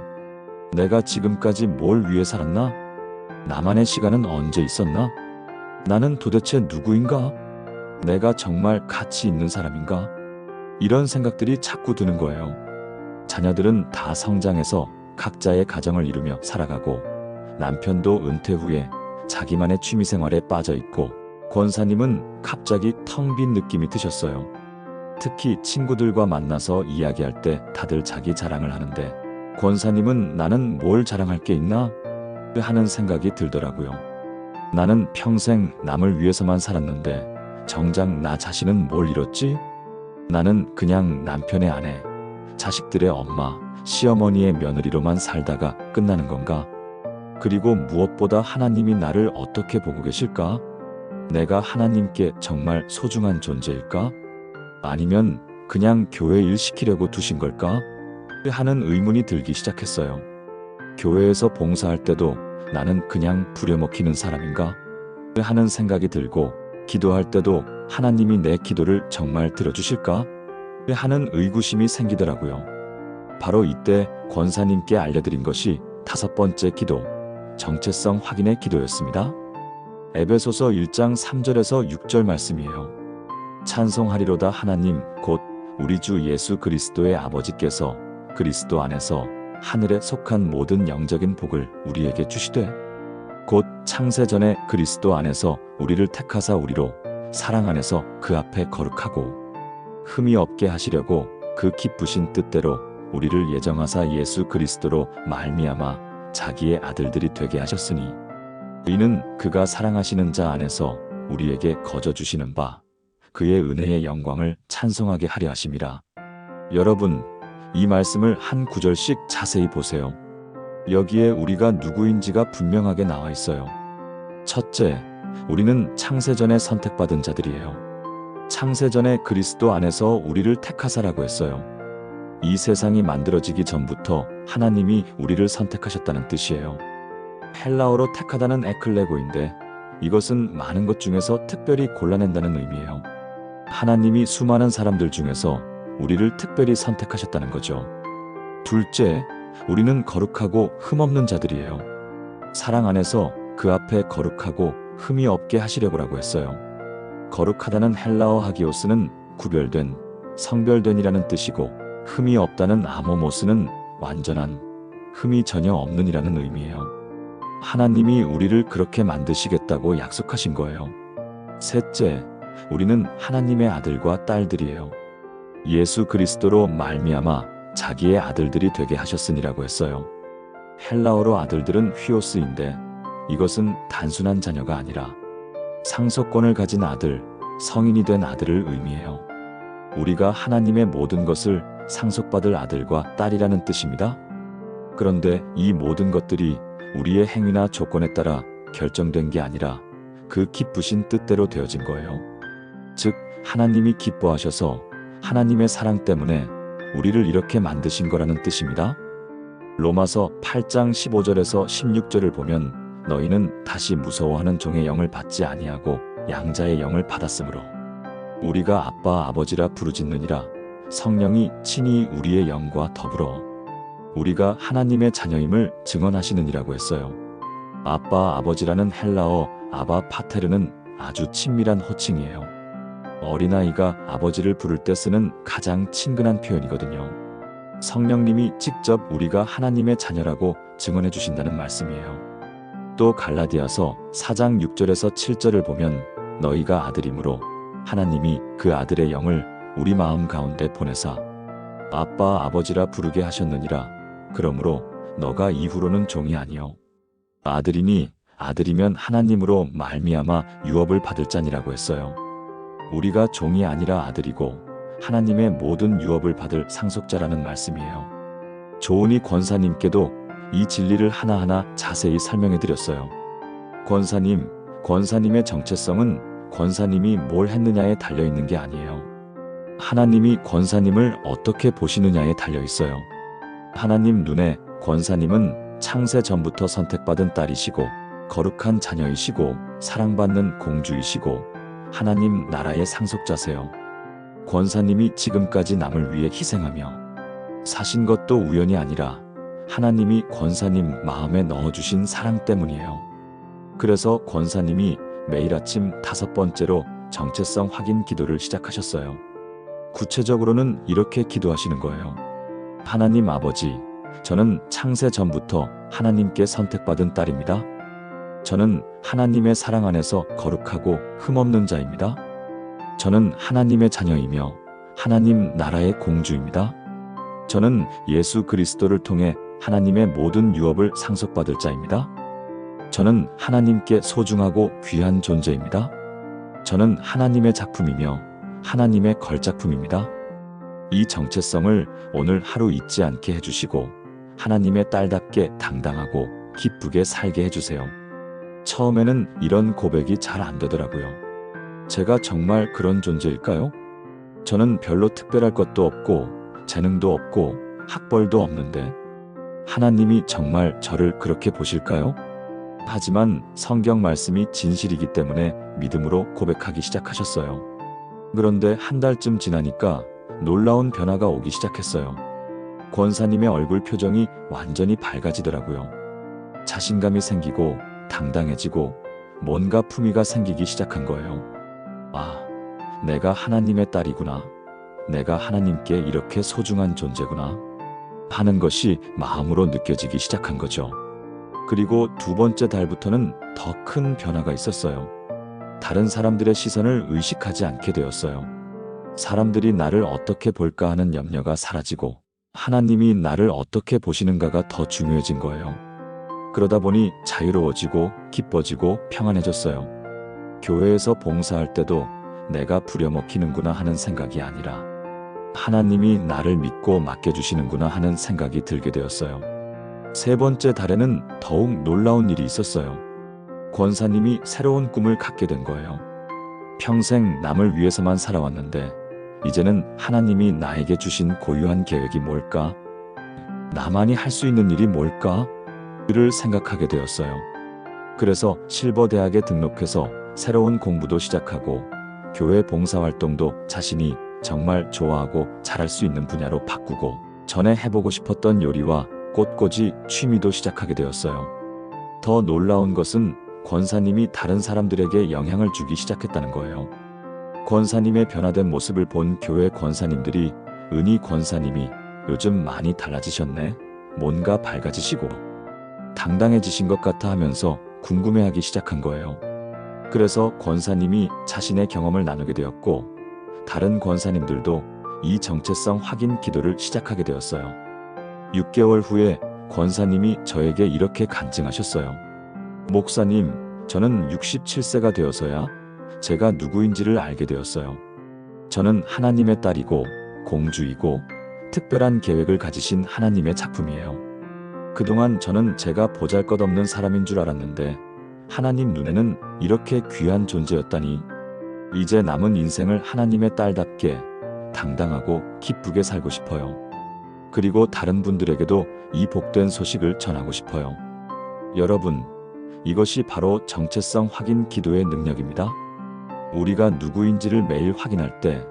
내가 지금까지 뭘 위해 살았나? 나만의 시간은 언제 있었나? 나는 도대체 누구인가? 내가 정말 가치 있는 사람인가? 이런 생각들이 자꾸 드는 거예요. 자녀들은 다 성장해서 각자의 가정을 이루며 살아가고 남편도 은퇴 후에 자기만의 취미생활에 빠져있고 권사님은 갑자기 텅 빈 느낌이 드셨어요. 특히 친구들과 만나서 이야기할 때 다들 자기 자랑을 하는데 권사님은 나는 뭘 자랑할 게 있나? 하는 생각이 들더라고요. 나는 평생 남을 위해서만 살았는데 정작 나 자신은 뭘 이뤘지? 나는 그냥 남편의 아내, 자식들의 엄마, 시어머니의 며느리로만 살다가 끝나는 건가? 그리고 무엇보다 하나님이 나를 어떻게 보고 계실까? 내가 하나님께 정말 소중한 존재일까? 아니면 그냥 교회 일 시키려고 두신 걸까? 하는 의문이 들기 시작했어요. 교회에서 봉사할 때도 나는 그냥 부려먹히는 사람인가? 하는 생각이 들고 기도할 때도 하나님이 내 기도를 정말 들어주실까? 하는 의구심이 생기더라고요. 바로 이때 권사님께 알려드린 것이 5번째 기도, 정체성 확인의 기도였습니다. 에베소서 1장 3절에서 6절 말씀이에요. 찬송하리로다 하나님 곧 우리 주 예수 그리스도의 아버지께서 그리스도 안에서 하늘에 속한 모든 영적인 복을 우리에게 주시되 곧 창세전에 그리스도 안에서 우리를 택하사 우리로 사랑 안에서 그 앞에 거룩하고 흠이 없게 하시려고 그 기쁘신 뜻대로 우리를 예정하사 예수 그리스도로 말미암아 자기의 아들들이 되게 하셨으니 이는 그가 사랑하시는 자 안에서 우리에게 거저 주시는 바 그의 은혜의 영광을 찬송하게 하려 하심이라. 여러분, 이 말씀을 한 구절씩 자세히 보세요. 여기에 우리가 누구인지가 분명하게 나와 있어요. 첫째, 우리는 창세전에 선택받은 자들이에요. 창세전에 그리스도 안에서 우리를 택하사라고 했어요. 이 세상이 만들어지기 전부터 하나님이 우리를 선택하셨다는 뜻이에요. 헬라어로 택하다는 에클레고인데 이것은 많은 것 중에서 특별히 골라낸다는 의미예요. 하나님이 수많은 사람들 중에서 우리를 특별히 선택하셨다는 거죠. 둘째, 우리는 거룩하고 흠없는 자들이에요. 사랑 안에서 그 앞에 거룩하고 흠이 없게 하시려고라고 했어요. 거룩하다는 헬라어 하기오스는 구별된, 성별된이라는 뜻이고 흠이 없다는 아모모스는 완전한, 흠이 전혀 없는이라는 의미예요. 하나님이 우리를 그렇게 만드시겠다고 약속하신 거예요. 셋째, 우리는 하나님의 아들과 딸들이에요. 예수 그리스도로 말미암아 자기의 아들들이 되게 하셨으니라고 했어요. 헬라어로 아들들은 휘오스인데 이것은 단순한 자녀가 아니라 상속권을 가진 아들, 성인이 된 아들을 의미해요. 우리가 하나님의 모든 것을 상속받을 아들과 딸이라는 뜻입니다. 그런데 이 모든 것들이 우리의 행위나 조건에 따라 결정된 게 아니라 그 기쁘신 뜻대로 되어진 거예요. 즉, 하나님이 기뻐하셔서 하나님의 사랑 때문에 우리를 이렇게 만드신 거라는 뜻입니다. 로마서 8장 15절에서 16절을 보면 너희는 다시 무서워하는 종의 영을 받지 아니하고 양자의 영을 받았으므로 우리가 아빠 아버지라 부르짖느니라. 성령이 친히 우리의 영과 더불어 우리가 하나님의 자녀임을 증언하시느니라고 했어요. 아빠 아버지라는 헬라어 아바 파테르는 아주 친밀한 호칭이에요. 어린아이가 아버지를 부를 때 쓰는 가장 친근한 표현이거든요. 성령님이 직접 우리가 하나님의 자녀라고 증언해 주신다는 말씀이에요. 또 갈라디아서 4장 6절에서 7절을 보면 너희가 아들이므로 하나님이 그 아들의 영을 우리 마음 가운데 보내사 아빠 아버지라 부르게 하셨느니라. 그러므로 너가 이후로는 종이 아니요 아들이니 아들이면 하나님으로 말미암아 유업을 받을 자니라고 했어요. 우리가 종이 아니라 아들이고 하나님의 모든 유업을 받을 상속자라는 말씀이에요. 조은희 권사님께도 이 진리를 하나하나 자세히 설명해 드렸어요. 권사님의 정체성은 권사님이 뭘 했느냐에 달려 있는 게 아니에요. 하나님이 권사님을 어떻게 보시느냐에 달려 있어요. 하나님 눈에 권사님은 창세 전부터 선택받은 딸이시고 거룩한 자녀이시고 사랑받는 공주이시고 하나님 나라의 상속자세요. 권사님이 지금까지 남을 위해 희생하며 사신 것도 우연이 아니라 하나님이 권사님 마음에 넣어주신 사랑 때문이에요. 그래서 권사님이 매일 아침 5번째로 정체성 확인 기도를 시작하셨어요. 구체적으로는 이렇게 기도하시는 거예요. 하나님 아버지, 저는 창세 전부터 하나님께 선택받은 딸입니다. 저는 하나님의 사랑 안에서 거룩하고 흠없는 자입니다. 저는 하나님의 자녀이며 하나님 나라의 공주입니다. 저는 예수 그리스도를 통해 하나님의 모든 유업을 상속받을 자입니다. 저는 하나님께 소중하고 귀한 존재입니다. 저는 하나님의 작품이며 하나님의 걸작품입니다. 이 정체성을 오늘 하루 잊지 않게 해주시고 하나님의 딸답게 당당하고 기쁘게 살게 해주세요. 처음에는 이런 고백이 잘 안 되더라고요. 제가 정말 그런 존재일까요? 저는 별로 특별할 것도 없고 재능도 없고 학벌도 없는데 하나님이 정말 저를 그렇게 보실까요? 하지만 성경 말씀이 진실이기 때문에 믿음으로 고백하기 시작하셨어요. 그런데 한 달쯤 지나니까 놀라운 변화가 오기 시작했어요. 권사님의 얼굴 표정이 완전히 밝아지더라고요. 자신감이 생기고 당당해지고 뭔가 품위가 생기기 시작한 거예요. 아, 내가 하나님의 딸이구나. 내가 하나님께 이렇게 소중한 존재구나. 하는 것이 마음으로 느껴지기 시작한 거죠. 그리고 2번째 달부터는 더 큰 변화가 있었어요. 다른 사람들의 시선을 의식하지 않게 되었어요. 사람들이 나를 어떻게 볼까 하는 염려가 사라지고 하나님이 나를 어떻게 보시는가가 더 중요해진 거예요. 그러다 보니 자유로워지고 기뻐지고 평안해졌어요. 교회에서 봉사할 때도 내가 부려먹히는구나 하는 생각이 아니라 하나님이 나를 믿고 맡겨주시는구나 하는 생각이 들게 되었어요. 3번째 달에는 더욱 놀라운 일이 있었어요. 권사님이 새로운 꿈을 갖게 된 거예요. 평생 남을 위해서만 살아왔는데 이제는 하나님이 나에게 주신 고유한 계획이 뭘까? 나만이 할 수 있는 일이 뭘까? 를 생각하게 되었어요. 그래서 실버대학에 등록해서 새로운 공부도 시작하고 교회 봉사활동도 자신이 정말 좋아하고 잘할 수 있는 분야로 바꾸고 전에 해보고 싶었던 요리와 꽃꽂이 취미도 시작하게 되었어요. 더 놀라운 것은 권사님이 다른 사람들에게 영향을 주기 시작했다는 거예요. 권사님의 변화된 모습을 본 교회 권사님들이 은희 권사님이 요즘 많이 달라지셨네. 뭔가 밝아지시고 당당해지신 것 같아 하면서 궁금해하기 시작한 거예요. 그래서 권사님이 자신의 경험을 나누게 되었고 다른 권사님들도 이 정체성 확인 기도를 시작하게 되었어요. 6개월 후에 권사님이 저에게 이렇게 간증하셨어요. 목사님, 저는 67세가 되어서야 제가 누구인지를 알게 되었어요. 저는 하나님의 딸이고 공주이고 특별한 계획을 가지신 하나님의 작품이에요. 그동안 저는 제가 보잘것없는 사람인 줄 알았는데 하나님 눈에는 이렇게 귀한 존재였다니. 이제 남은 인생을 하나님의 딸답게 당당하고 기쁘게 살고 싶어요. 그리고 다른 분들에게도 이 복된 소식을 전하고 싶어요. 여러분, 이것이 바로 정체성 확인 기도의 능력입니다. 우리가 누구인지를 매일 확인할 때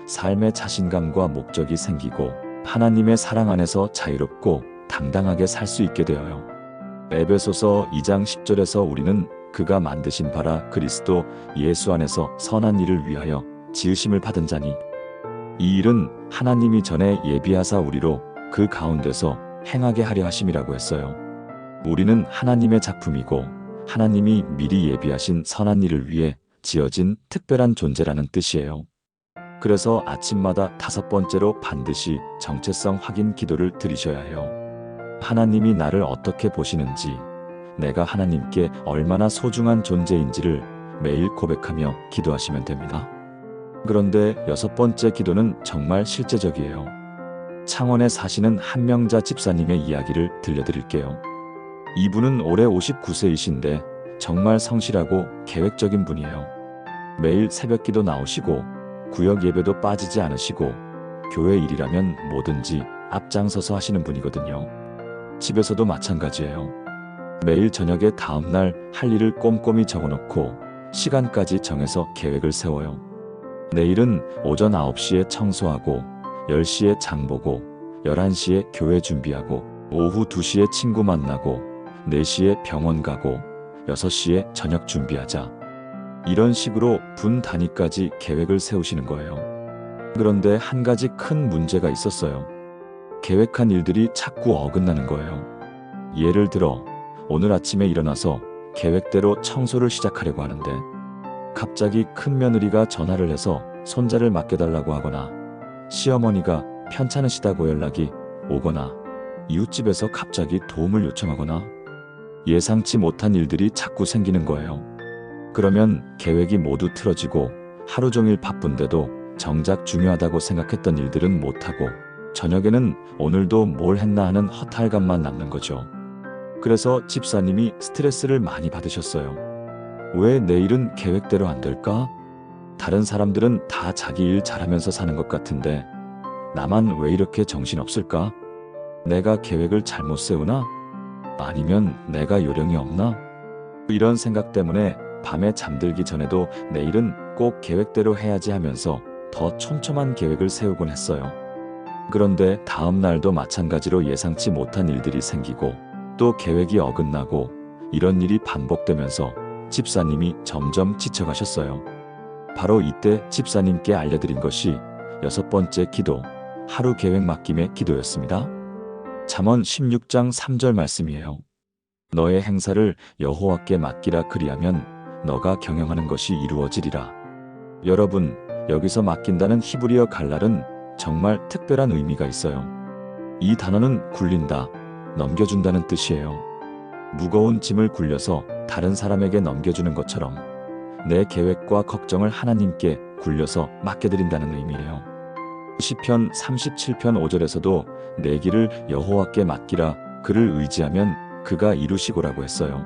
삶의 자신감과 목적이 생기고 하나님의 사랑 안에서 자유롭고 당당하게 살 수 있게 되어요. 에베소서 2장 10절에서 우리는 그가 만드신 바라 그리스도 예수 안에서 선한 일을 위하여 지으심을 받은 자니, 이 일은 하나님이 전에 예비하사 우리로 그 가운데서 행하게 하려 하심이라고 했어요. 우리는 하나님의 작품이고 하나님이 미리 예비하신 선한 일을 위해 지어진 특별한 존재라는 뜻이에요. 그래서 아침마다 5번째로 반드시 정체성 확인 기도를 드리셔야 해요. 하나님이 나를 어떻게 보시는지, 내가 하나님께 얼마나 소중한 존재인지를 매일 고백하며 기도하시면 됩니다. 그런데 6번째 기도는 정말 실제적이에요. 창원에 사시는 한명자 집사님의 이야기를 들려드릴게요. 이분은 올해 59세이신데 정말 성실하고 계획적인 분이에요. 매일 새벽기도 나오시고 구역 예배도 빠지지 않으시고 교회 일이라면 뭐든지 앞장서서 하시는 분이거든요. 집에서도 마찬가지예요. 매일 저녁에 다음날 할 일을 꼼꼼히 적어놓고 시간까지 정해서 계획을 세워요. 내일은 오전 9시에 청소하고 10시에 장 보고 11시에 교회 준비하고 오후 2시에 친구 만나고 4시에 병원 가고 6시에 저녁 준비하자. 이런 식으로 분 단위까지 계획을 세우시는 거예요. 그런데 한 가지 큰 문제가 있었어요. 계획한 일들이 자꾸 어긋나는 거예요. 예를 들어 오늘 아침에 일어나서 계획대로 청소를 시작하려고 하는데 갑자기 큰 며느리가 전화를 해서 손자를 맡겨달라고 하거나 시어머니가 편찮으시다고 연락이 오거나 이웃집에서 갑자기 도움을 요청하거나 예상치 못한 일들이 자꾸 생기는 거예요. 그러면 계획이 모두 틀어지고 하루 종일 바쁜데도 정작 중요하다고 생각했던 일들은 못하고 저녁에는 오늘도 뭘 했나 하는 허탈감만 남는 거죠. 그래서 집사님이 스트레스를 많이 받으셨어요. 왜 내 일은 계획대로 안 될까? 다른 사람들은 다 자기 일 잘하면서 사는 것 같은데 나만 왜 이렇게 정신없을까? 내가 계획을 잘못 세우나? 아니면 내가 요령이 없나? 이런 생각 때문에 밤에 잠들기 전에도 내일은 꼭 계획대로 해야지 하면서 더 촘촘한 계획을 세우곤 했어요. 그런데 다음 날도 마찬가지로 예상치 못한 일들이 생기고 또 계획이 어긋나고 이런 일이 반복되면서 집사님이 점점 지쳐가셨어요. 바로 이때 집사님께 알려드린 것이 6번째 기도, 하루 계획 맡김의 기도였습니다. 잠언 16장 3절 말씀이에요. 너의 행사를 여호와께 맡기라 그리하면 너가 경영하는 것이 이루어지리라. 여러분, 여기서 맡긴다는 히브리어 갈랄은 정말 특별한 의미가 있어요. 이 단어는 굴린다, 넘겨준다는 뜻이에요. 무거운 짐을 굴려서 다른 사람에게 넘겨주는 것처럼 내 계획과 걱정을 하나님께 굴려서 맡겨드린다는 의미예요. 시편 37편 5절에서도 내 길을 여호와께 맡기라, 그를 의지하면 그가 이루시고라고 했어요.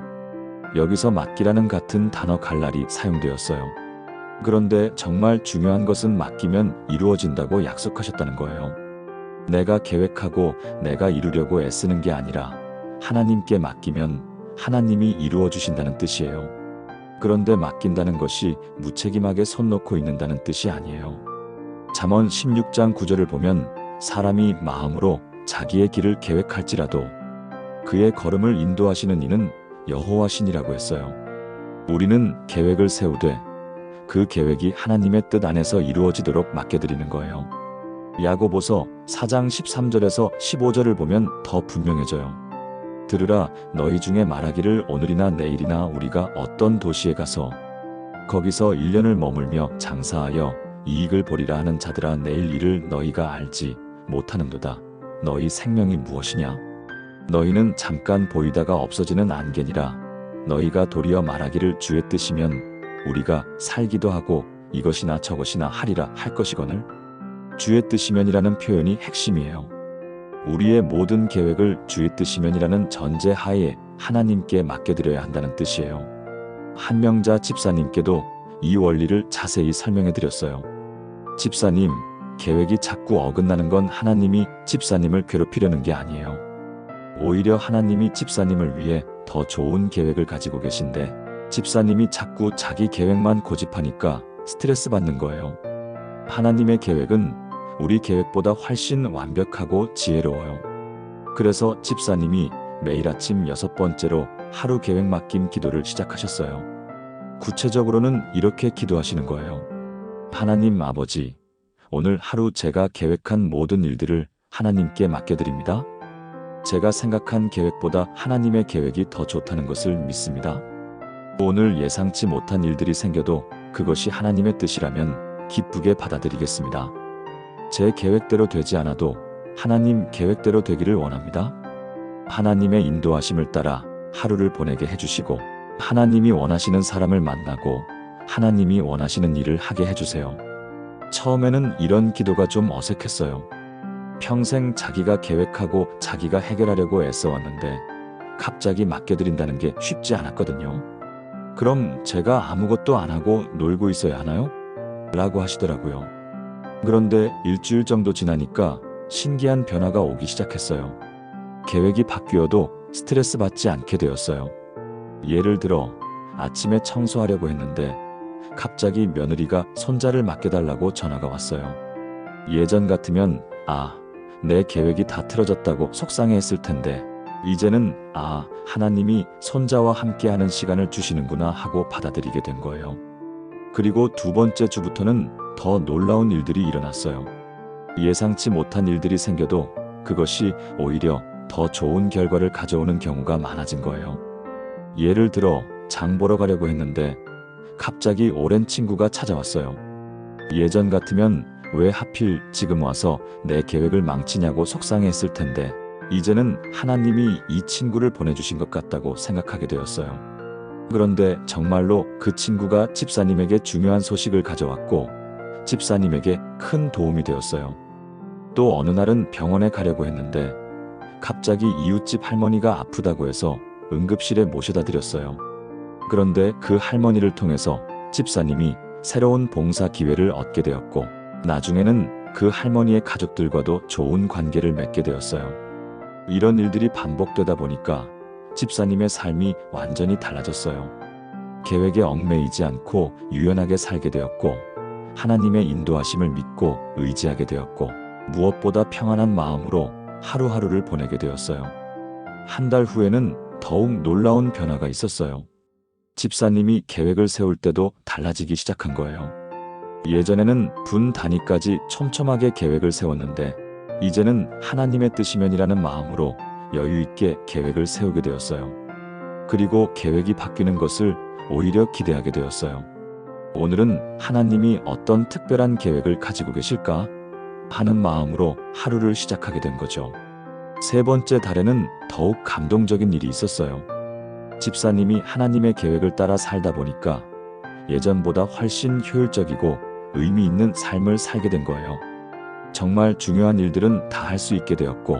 여기서 맡기라는 같은 단어 갈랄이 사용되었어요. 그런데 정말 중요한 것은 맡기면 이루어진다고 약속하셨다는 거예요. 내가 계획하고 내가 이루려고 애쓰는 게 아니라 하나님께 맡기면 하나님이 이루어 주신다는 뜻이에요. 그런데 맡긴다는 것이 무책임하게 손 놓고 있는다는 뜻이 아니에요. 잠언 16장 9절을 보면 사람이 마음으로 자기의 길을 계획할지라도 그의 걸음을 인도하시는 이는 여호와시니라고 했어요. 우리는 계획을 세우되 그 계획이 하나님의 뜻 안에서 이루어지도록 맡겨드리는 거예요. 야고보서 4장 13절에서 15절을 보면 더 분명해져요. 들으라, 너희 중에 말하기를 오늘이나 내일이나 우리가 어떤 도시에 가서 거기서 1년을 머물며 장사하여 이익을 보리라 하는 자들아, 내일 일을 너희가 알지 못하는도다. 너희 생명이 무엇이냐? 너희는 잠깐 보이다가 없어지는 안개니라. 너희가 도리어 말하기를 주의 뜻이면 우리가 살기도 하고 이것이나 저것이나 하리라 할 것이거늘. 주의 뜻이면이라는 표현이 핵심이에요. 우리의 모든 계획을 주의 뜻이면이라는 전제 하에 하나님께 맡겨드려야 한다는 뜻이에요. 한명자 집사님께도 이 원리를 자세히 설명해 드렸어요. 집사님, 계획이 자꾸 어긋나는 건 하나님이 집사님을 괴롭히려는 게 아니에요. 오히려 하나님이 집사님을 위해 더 좋은 계획을 가지고 계신데 집사님이 자꾸 자기 계획만 고집하니까 스트레스 받는 거예요. 하나님의 계획은 우리 계획보다 훨씬 완벽하고 지혜로워요. 그래서 집사님이 매일 아침 6번째로 하루 계획 맡김 기도를 시작하셨어요. 구체적으로는 이렇게 기도하시는 거예요. 하나님 아버지, 오늘 하루 제가 계획한 모든 일들을 하나님께 맡겨드립니다. 제가 생각한 계획보다 하나님의 계획이 더 좋다는 것을 믿습니다. 오늘 예상치 못한 일들이 생겨도 그것이 하나님의 뜻이라면 기쁘게 받아들이겠습니다. 제 계획대로 되지 않아도 하나님 계획대로 되기를 원합니다. 하나님의 인도하심을 따라 하루를 보내게 해주시고 하나님이 원하시는 사람을 만나고 하나님이 원하시는 일을 하게 해주세요. 처음에는 이런 기도가 좀 어색했어요. 평생 자기가 계획하고 자기가 해결하려고 애써왔는데 갑자기 맡겨드린다는 게 쉽지 않았거든요. 그럼 제가 아무것도 안 하고 놀고 있어야 하나요? 라고 하시더라고요. 그런데 일주일 정도 지나니까 신기한 변화가 오기 시작했어요. 계획이 바뀌어도 스트레스 받지 않게 되었어요. 예를 들어 아침에 청소하려고 했는데 갑자기 며느리가 손자를 맡겨달라고 전화가 왔어요. 예전 같으면 내 계획이 다 틀어졌다고 속상해했을 텐데 이제는 하나님이 손자와 함께하는 시간을 주시는구나 하고 받아들이게 된 거예요. 그리고 두 번째 주부터는 더 놀라운 일들이 일어났어요. 예상치 못한 일들이 생겨도 그것이 오히려 더 좋은 결과를 가져오는 경우가 많아진 거예요. 예를 들어 장 보러 가려고 했는데 갑자기 오랜 친구가 찾아왔어요. 예전 같으면 왜 하필 지금 와서 내 계획을 망치냐고 속상해했을 텐데 이제는 하나님이 이 친구를 보내주신 것 같다고 생각하게 되었어요. 그런데 정말로 그 친구가 집사님에게 중요한 소식을 가져왔고 집사님에게 큰 도움이 되었어요. 또 어느 날은 병원에 가려고 했는데 갑자기 이웃집 할머니가 아프다고 해서 응급실에 모셔다 드렸어요. 그런데 그 할머니를 통해서 집사님이 새로운 봉사 기회를 얻게 되었고 나중에는 그 할머니의 가족들과도 좋은 관계를 맺게 되었어요. 이런 일들이 반복되다 보니까 집사님의 삶이 완전히 달라졌어요. 계획에 얽매이지 않고 유연하게 살게 되었고 하나님의 인도하심을 믿고 의지하게 되었고 무엇보다 평안한 마음으로 하루하루를 보내게 되었어요. 한 달 후에는 더욱 놀라운 변화가 있었어요. 집사님이 계획을 세울 때도 달라지기 시작한 거예요. 예전에는 분 단위까지 촘촘하게 계획을 세웠는데 이제는 하나님의 뜻이면이라는 마음으로 여유 있게 계획을 세우게 되었어요. 그리고 계획이 바뀌는 것을 오히려 기대하게 되었어요. 오늘은 하나님이 어떤 특별한 계획을 가지고 계실까 하는 마음으로 하루를 시작하게 된 거죠. 세 번째 달에는 더욱 감동적인 일이 있었어요. 집사님이 하나님의 계획을 따라 살다 보니까 예전보다 훨씬 효율적이고 의미 있는 삶을 살게 된 거예요. 정말 중요한 일들은 다 할 수 있게 되었고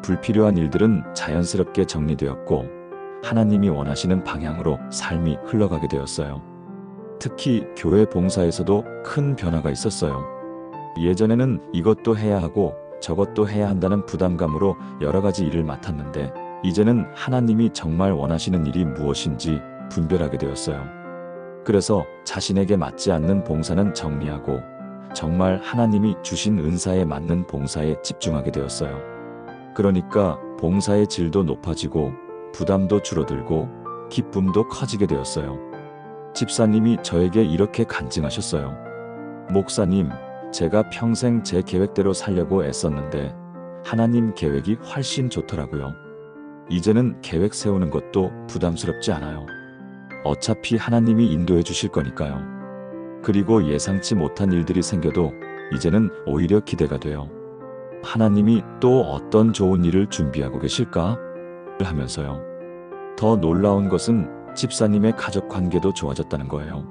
불필요한 일들은 자연스럽게 정리되었고 하나님이 원하시는 방향으로 삶이 흘러가게 되었어요. 특히 교회 봉사에서도 큰 변화가 있었어요. 예전에는 이것도 해야 하고 저것도 해야 한다는 부담감으로 여러 가지 일을 맡았는데 이제는 하나님이 정말 원하시는 일이 무엇인지 분별하게 되었어요. 그래서 자신에게 맞지 않는 봉사는 정리하고 정말 하나님이 주신 은사에 맞는 봉사에 집중하게 되었어요. 그러니까 봉사의 질도 높아지고 부담도 줄어들고 기쁨도 커지게 되었어요. 집사님이 저에게 이렇게 간증하셨어요. 목사님, 제가 평생 제 계획대로 살려고 애썼는데 하나님 계획이 훨씬 좋더라고요. 이제는 계획 세우는 것도 부담스럽지 않아요. 어차피 하나님이 인도해 주실 거니까요. 그리고 예상치 못한 일들이 생겨도 이제는 오히려 기대가 돼요. 하나님이 또 어떤 좋은 일을 준비하고 계실까? 하면서요. 더 놀라운 것은 집사님의 가족 관계도 좋아졌다는 거예요.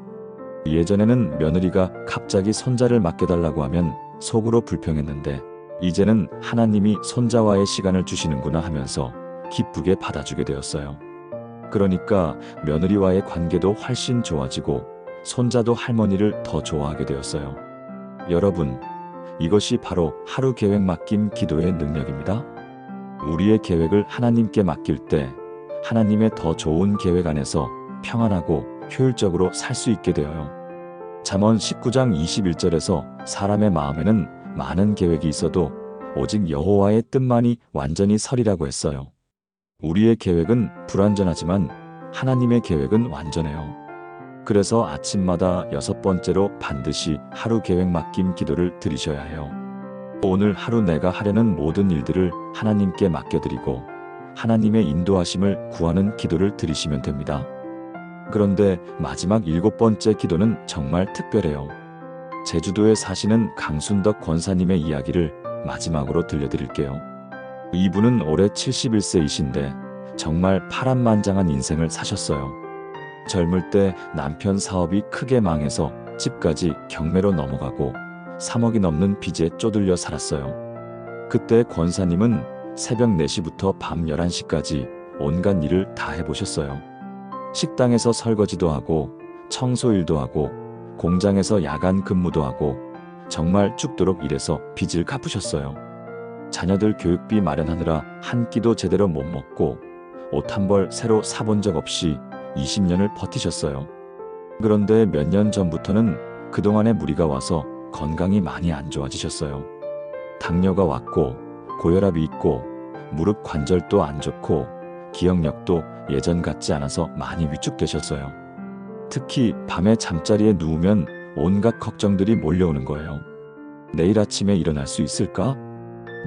예전에는 며느리가 갑자기 손자를 맡겨달라고 하면 속으로 불평했는데 이제는 하나님이 손자와의 시간을 주시는구나 하면서 기쁘게 받아주게 되었어요. 그러니까 며느리와의 관계도 훨씬 좋아지고 손자도 할머니를 더 좋아하게 되었어요. 여러분, 이것이 바로 하루 계획 맡김 기도의 능력입니다. 우리의 계획을 하나님께 맡길 때 하나님의 더 좋은 계획 안에서 평안하고 효율적으로 살 수 있게 되어요. 잠언 19장 21절에서 사람의 마음에는 많은 계획이 있어도 오직 여호와의 뜻만이 완전히 서리라고 했어요. 우리의 계획은 불완전하지만 하나님의 계획은 완전해요. 그래서 아침마다 6번째로 반드시 하루 계획 맡김 기도를 드리셔야 해요. 오늘 하루 내가 하려는 모든 일들을 하나님께 맡겨드리고 하나님의 인도하심을 구하는 기도를 드리시면 됩니다. 그런데 마지막 7번째 기도는 정말 특별해요. 제주도에 사시는 강순덕 권사님의 이야기를 마지막으로 들려드릴게요. 이분은 올해 71세이신데 정말 파란만장한 인생을 사셨어요. 젊을 때 남편 사업이 크게 망해서 집까지 경매로 넘어가고 3억이 넘는 빚에 쪼들려 살았어요. 그때 권사님은 새벽 4시부터 밤 11시까지 온갖 일을 다 해보셨어요. 식당에서 설거지도 하고 청소일도 하고 공장에서 야간 근무도 하고 정말 죽도록 일해서 빚을 갚으셨어요. 자녀들 교육비 마련하느라 한 끼도 제대로 못 먹고 옷 한 벌 새로 사본 적 없이 20년을 버티셨어요. 그런데 몇 년 전부터는 그동안의 무리가 와서 건강이 많이 안 좋아지셨어요. 당뇨가 왔고 고혈압이 있고 무릎 관절도 안 좋고 기억력도 예전 같지 않아서 많이 위축되셨어요. 특히 밤에 잠자리에 누우면 온갖 걱정들이 몰려오는 거예요. 내일 아침에 일어날 수 있을까?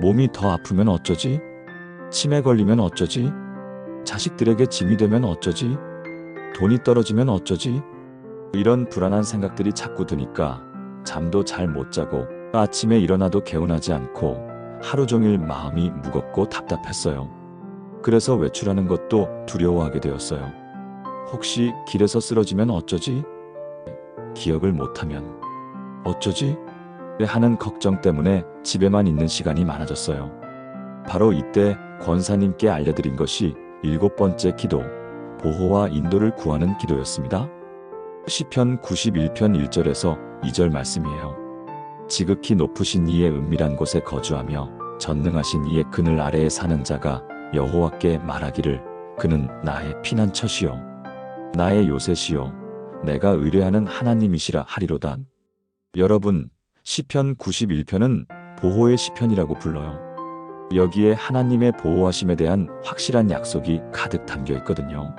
몸이 더 아프면 어쩌지? 치매 걸리면 어쩌지? 자식들에게 짐이 되면 어쩌지? 돈이 떨어지면 어쩌지? 이런 불안한 생각들이 자꾸 드니까 잠도 잘 못 자고 아침에 일어나도 개운하지 않고 하루 종일 마음이 무겁고 답답했어요. 그래서 외출하는 것도 두려워하게 되었어요. 혹시 길에서 쓰러지면 어쩌지? 기억을 못하면 어쩌지? 하는 걱정 때문에 집에만 있는 시간이 많아졌어요. 바로 이때 권사님께 알려드린 것이 7번째 기도, 보호와 인도를 구하는 기도였습니다. 시편 91편 1절에서 2절 말씀이에요. 지극히 높으신 이의 은밀한 곳에 거주하며 전능하신 이의 그늘 아래에 사는 자가 여호와께 말하기를 그는 나의 피난처시요 나의 요새시요 내가 의뢰하는 하나님이시라 하리로다. 여러분, 시편 91편은 보호의 시편이라고 불러요. 여기에 하나님의 보호하심에 대한 확실한 약속이 가득 담겨 있거든요.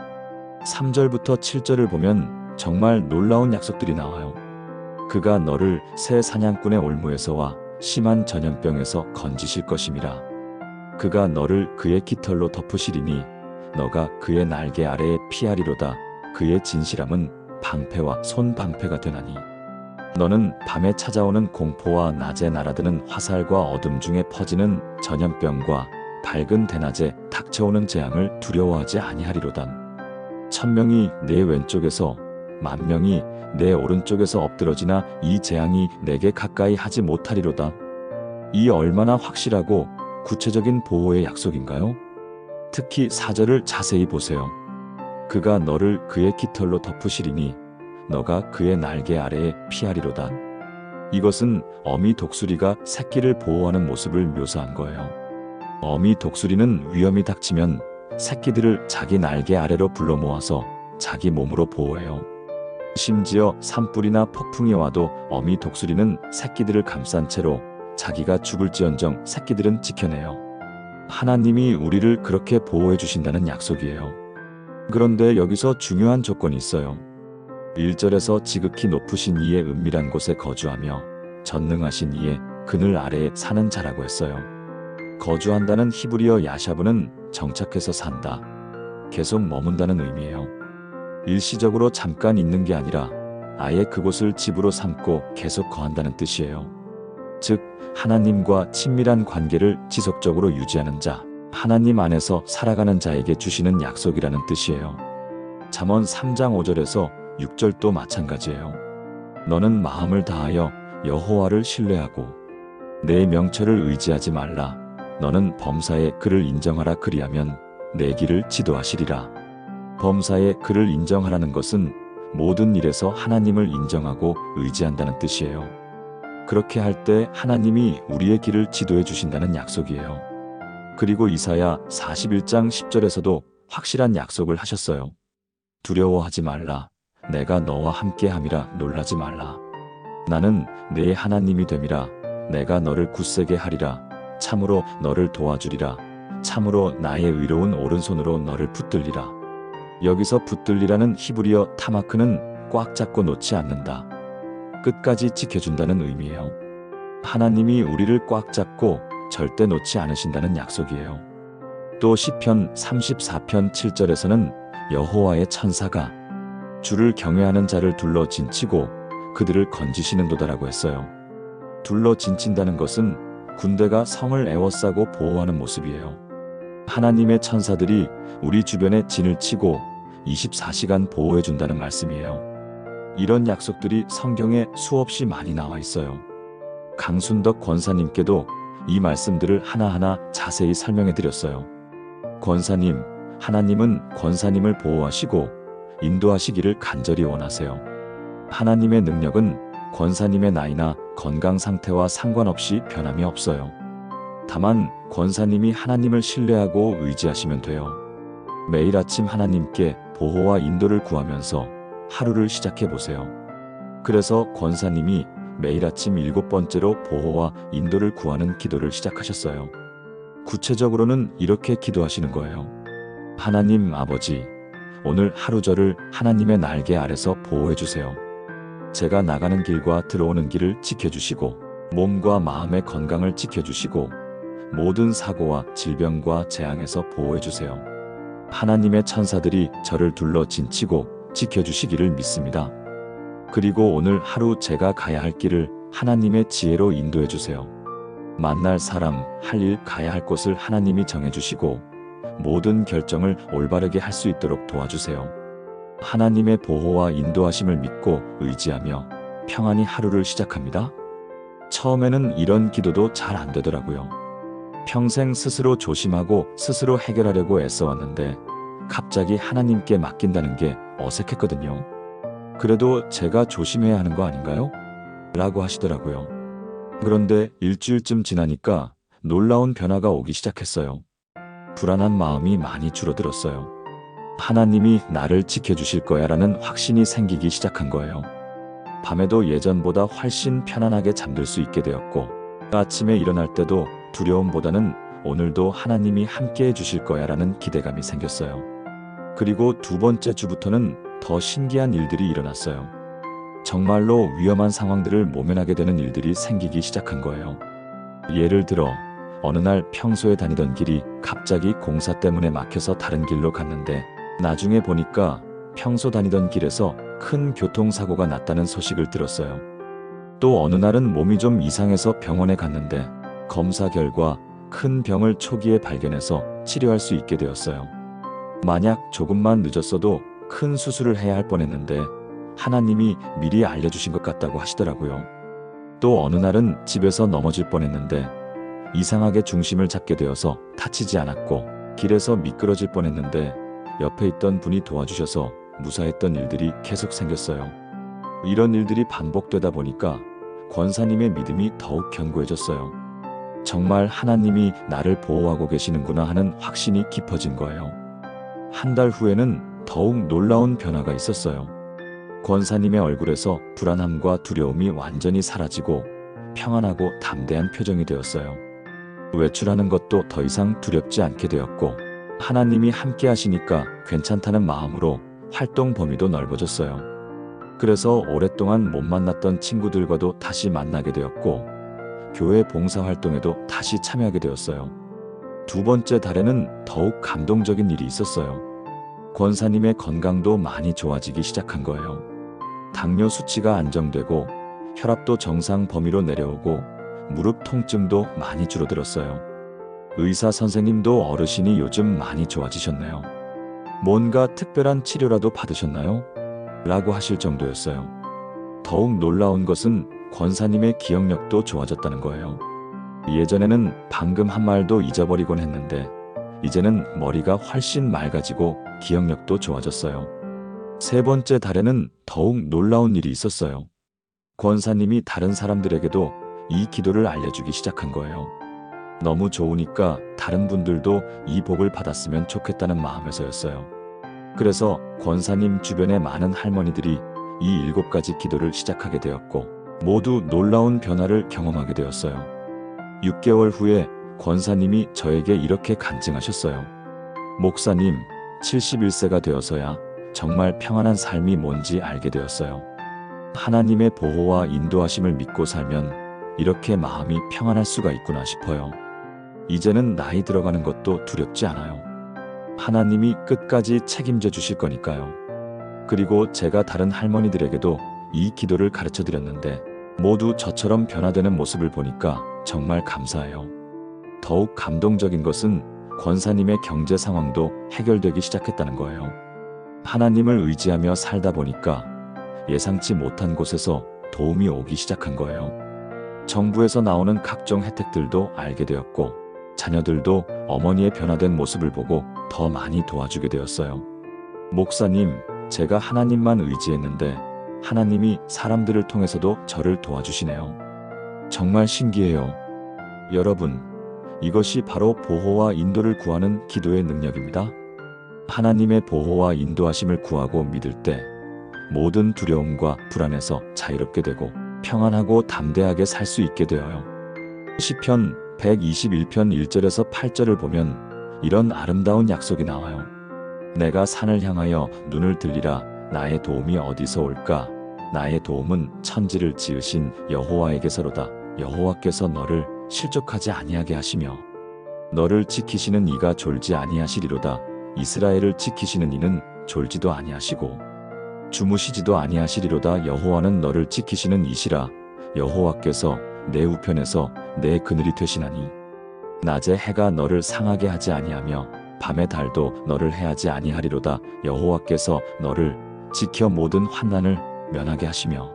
3절부터 7절을 보면 정말 놀라운 약속들이 나와요. 그가 너를 새 사냥꾼의 올무에서와 심한 전염병에서 건지실 것임이라. 그가 너를 그의 깃털로 덮으시리니 너가 그의 날개 아래에 피하리로다. 그의 진실함은 방패와 손방패가 되나니. 너는 밤에 찾아오는 공포와 낮에 날아드는 화살과 어둠 중에 퍼지는 전염병과 밝은 대낮에 닥쳐오는 재앙을 두려워하지 아니하리로다. 1000명이 내 왼쪽에서 10,000명이 내 오른쪽에서 엎드러지나 이 재앙이 내게 가까이 하지 못하리로다. 이 얼마나 확실하고 구체적인 보호의 약속인가요? 특히 4절을 자세히 보세요. 그가 너를 그의 깃털로 덮으시리니 너가 그의 날개 아래에 피하리로다. 이것은 어미 독수리가 새끼를 보호하는 모습을 묘사한 거예요. 어미 독수리는 위험이 닥치면 새끼들을 자기 날개 아래로 불러 모아서 자기 몸으로 보호해요. 심지어 산불이나 폭풍이 와도 어미 독수리는 새끼들을 감싼 채로 자기가 죽을지언정 새끼들은 지켜내요. 하나님이 우리를 그렇게 보호해 주신다는 약속이에요. 그런데 여기서 중요한 조건이 있어요. 1절에서 지극히 높으신 이의 은밀한 곳에 거주하며 전능하신 이의 그늘 아래에 사는 자라고 했어요. 거주한다는 히브리어 야샤브는 정착해서 산다, 계속 머문다는 의미예요. 일시적으로 잠깐 있는 게 아니라 아예 그곳을 집으로 삼고 계속 거한다는 뜻이에요. 즉, 하나님과 친밀한 관계를 지속적으로 유지하는 자, 하나님 안에서 살아가는 자에게 주시는 약속이라는 뜻이에요. 잠언 3장 5절에서 6절도 마찬가지예요. 너는 마음을 다하여 여호와를 신뢰하고 내 명철을 의지하지 말라. 너는 범사에 그를 인정하라. 그리하면 내 길을 지도하시리라. 범사에 그를 인정하라는 것은 모든 일에서 하나님을 인정하고 의지한다는 뜻이에요. 그렇게 할 때 하나님이 우리의 길을 지도해 주신다는 약속이에요. 그리고 이사야 41장 10절에서도 확실한 약속을 하셨어요. 두려워하지 말라. 내가 너와 함께함이라. 놀라지 말라. 나는 네 하나님이 됨이라. 내가 너를 굳세게 하리라. 참으로 너를 도와주리라. 참으로 나의 의로운 오른손으로 너를 붙들리라. 여기서 붙들리라는 히브리어 타마크는 꽉 잡고 놓지 않는다, 끝까지 지켜준다는 의미예요. 하나님이 우리를 꽉 잡고 절대 놓지 않으신다는 약속이에요. 또 시편 34편 7절에서는 여호와의 천사가 주를 경외하는 자를 둘러 진치고 그들을 건지시는도다라고 했어요. 둘러 진친다는 것은 군대가 성을 에워싸고 보호하는 모습이에요. 하나님의 천사들이 우리 주변에 진을 치고 24시간 보호해준다는 말씀이에요. 이런 약속들이 성경에 수없이 많이 나와 있어요. 강순덕 권사님께도 이 말씀들을 하나하나 자세히 설명해 드렸어요. 권사님, 하나님은 권사님을 보호하시고 인도하시기를 간절히 원하세요. 하나님의 능력은 권사님의 나이나 건강 상태와 상관없이 변함이 없어요. 다만 권사님이 하나님을 신뢰하고 의지하시면 돼요. 매일 아침 하나님께 보호와 인도를 구하면서 하루를 시작해 보세요. 그래서 권사님이 매일 아침 7번째로 보호와 인도를 구하는 기도를 시작하셨어요. 구체적으로는 이렇게 기도하시는 거예요. 하나님 아버지, 오늘 하루 저를 하나님의 날개 아래서 보호해 주세요. 제가 나가는 길과 들어오는 길을 지켜주시고 몸과 마음의 건강을 지켜주시고 모든 사고와 질병과 재앙에서 보호해 주세요. 하나님의 천사들이 저를 둘러 진치고 지켜주시기를 믿습니다. 그리고 오늘 하루 제가 가야 할 길을 하나님의 지혜로 인도해 주세요. 만날 사람, 할 일, 가야 할 곳을 하나님이 정해주시고 모든 결정을 올바르게 할 수 있도록 도와주세요. 하나님의 보호와 인도하심을 믿고 의지하며 평안히 하루를 시작합니다. 처음에는 이런 기도도 잘 안 되더라고요. 평생 스스로 조심하고 스스로 해결하려고 애써왔는데 갑자기 하나님께 맡긴다는 게 어색했거든요. 그래도 제가 조심해야 하는 거 아닌가요? 라고 하시더라고요. 그런데 일주일쯤 지나니까 놀라운 변화가 오기 시작했어요. 불안한 마음이 많이 줄어들었어요. 하나님이 나를 지켜주실 거야 라는 확신이 생기기 시작한 거예요. 밤에도 예전보다 훨씬 편안하게 잠들 수 있게 되었고 아침에 일어날 때도 두려움보다는 오늘도 하나님이 함께 해주실 거야 라는 기대감이 생겼어요. 그리고 두 번째 주부터는 더 신기한 일들이 일어났어요. 정말로 위험한 상황들을 모면하게 되는 일들이 생기기 시작한 거예요. 예를 들어 어느 날 평소에 다니던 길이 갑자기 공사 때문에 막혀서 다른 길로 갔는데 나중에 보니까 평소 다니던 길에서 큰 교통사고가 났다는 소식을 들었어요. 또 어느 날은 몸이 좀 이상해서 병원에 갔는데 검사 결과 큰 병을 초기에 발견해서 치료할 수 있게 되었어요. 만약 조금만 늦었어도 큰 수술을 해야 할 뻔했는데 하나님이 미리 알려주신 것 같다고 하시더라고요. 또 어느 날은 집에서 넘어질 뻔했는데 이상하게 중심을 잡게 되어서 다치지 않았고 길에서 미끄러질 뻔했는데 옆에 있던 분이 도와주셔서 무사했던 일들이 계속 생겼어요. 이런 일들이 반복되다 보니까 권사님의 믿음이 더욱 견고해졌어요. 정말 하나님이 나를 보호하고 계시는구나 하는 확신이 깊어진 거예요. 한 달 후에는 더욱 놀라운 변화가 있었어요. 권사님의 얼굴에서 불안함과 두려움이 완전히 사라지고 평안하고 담대한 표정이 되었어요. 외출하는 것도 더 이상 두렵지 않게 되었고 하나님이 함께 하시니까 괜찮다는 마음으로 활동 범위도 넓어졌어요. 그래서 오랫동안 못 만났던 친구들과도 다시 만나게 되었고 교회 봉사활동에도 다시 참여하게 되었어요. 두 번째 달에는 더욱 감동적인 일이 있었어요. 권사님의 건강도 많이 좋아지기 시작한 거예요. 당뇨 수치가 안정되고 혈압도 정상 범위로 내려오고 무릎 통증도 많이 줄어들었어요. 의사 선생님도 어르신이 요즘 많이 좋아지셨네요. 뭔가 특별한 치료라도 받으셨나요? 라고 하실 정도였어요. 더욱 놀라운 것은 권사님의 기억력도 좋아졌다는 거예요. 예전에는 방금 한 말도 잊어버리곤 했는데 이제는 머리가 훨씬 맑아지고 기억력도 좋아졌어요. 세 번째 달에는 더욱 놀라운 일이 있었어요. 권사님이 다른 사람들에게도 이 기도를 알려주기 시작한 거예요. 너무 좋으니까 다른 분들도 이 복을 받았으면 좋겠다는 마음에서였어요. 그래서 권사님 주변의 많은 할머니들이 이 7가지 기도를 시작하게 되었고 모두 놀라운 변화를 경험하게 되었어요. 6개월 후에 권사님이 저에게 이렇게 간증하셨어요. 목사님, 71세가 되어서야 정말 평안한 삶이 뭔지 알게 되었어요. 하나님의 보호와 인도하심을 믿고 살면 이렇게 마음이 평안할 수가 있구나 싶어요. 이제는 나이 들어가는 것도 두렵지 않아요. 하나님이 끝까지 책임져 주실 거니까요. 그리고 제가 다른 할머니들에게도 이 기도를 가르쳐 드렸는데 모두 저처럼 변화되는 모습을 보니까 정말 감사해요. 더욱 감동적인 것은 권사님의 경제 상황도 해결되기 시작했다는 거예요. 하나님을 의지하며 살다 보니까 예상치 못한 곳에서 도움이 오기 시작한 거예요. 정부에서 나오는 각종 혜택들도 알게 되었고 자녀들도 어머니의 변화된 모습을 보고 더 많이 도와주게 되었어요. 목사님, 제가 하나님만 의지했는데 하나님이 사람들을 통해서도 저를 도와주시네요. 정말 신기해요. 여러분, 이것이 바로 보호와 인도를 구하는 기도의 능력입니다. 하나님의 보호와 인도하심을 구하고 믿을 때 모든 두려움과 불안에서 자유롭게 되고 평안하고 담대하게 살 수 있게 되어요. 시편 121편 1절에서 8절을 보면 이런 아름다운 약속이 나와요. 내가 산을 향하여 눈을 들리라. 나의 도움이 어디서 올까? 나의 도움은 천지를 지으신 여호와에게서로다. 여호와께서 너를 실족하지 아니하게 하시며 너를 지키시는 이가 졸지 아니하시리로다. 이스라엘을 지키시는 이는 졸지도 아니하시고 주무시지도 아니하시리로다. 여호와는 너를 지키시는 이시라. 여호와께서 내 우편에서 내 그늘이 되시나니 낮에 해가 너를 상하게 하지 아니하며 밤에 달도 너를 해하지 아니하리로다. 여호와께서 너를 지켜 모든 환난을 면하게 하시며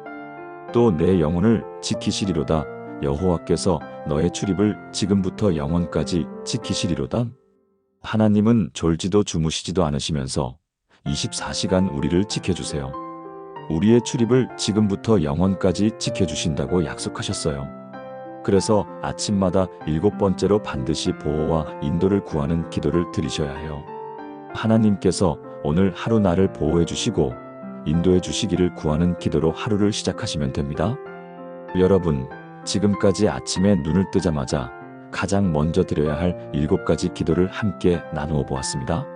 또 내 영혼을 지키시리로다. 여호와께서 너의 출입을 지금부터 영원까지 지키시리로다. 하나님은 졸지도 주무시지도 않으시면서 24시간 우리를 지켜주세요. 우리의 출입을 지금부터 영원까지 지켜주신다고 약속하셨어요. 그래서 아침마다 7번째로 반드시 보호와 인도를 구하는 기도를 드리셔야 해요. 하나님께서 오늘 하루 나를 보호해 주시고 인도해 주시기를 구하는 기도로 하루를 시작하시면 됩니다. 여러분, 지금까지 아침에 눈을 뜨자마자 가장 먼저 드려야 할 7가지 기도를 함께 나누어 보았습니다.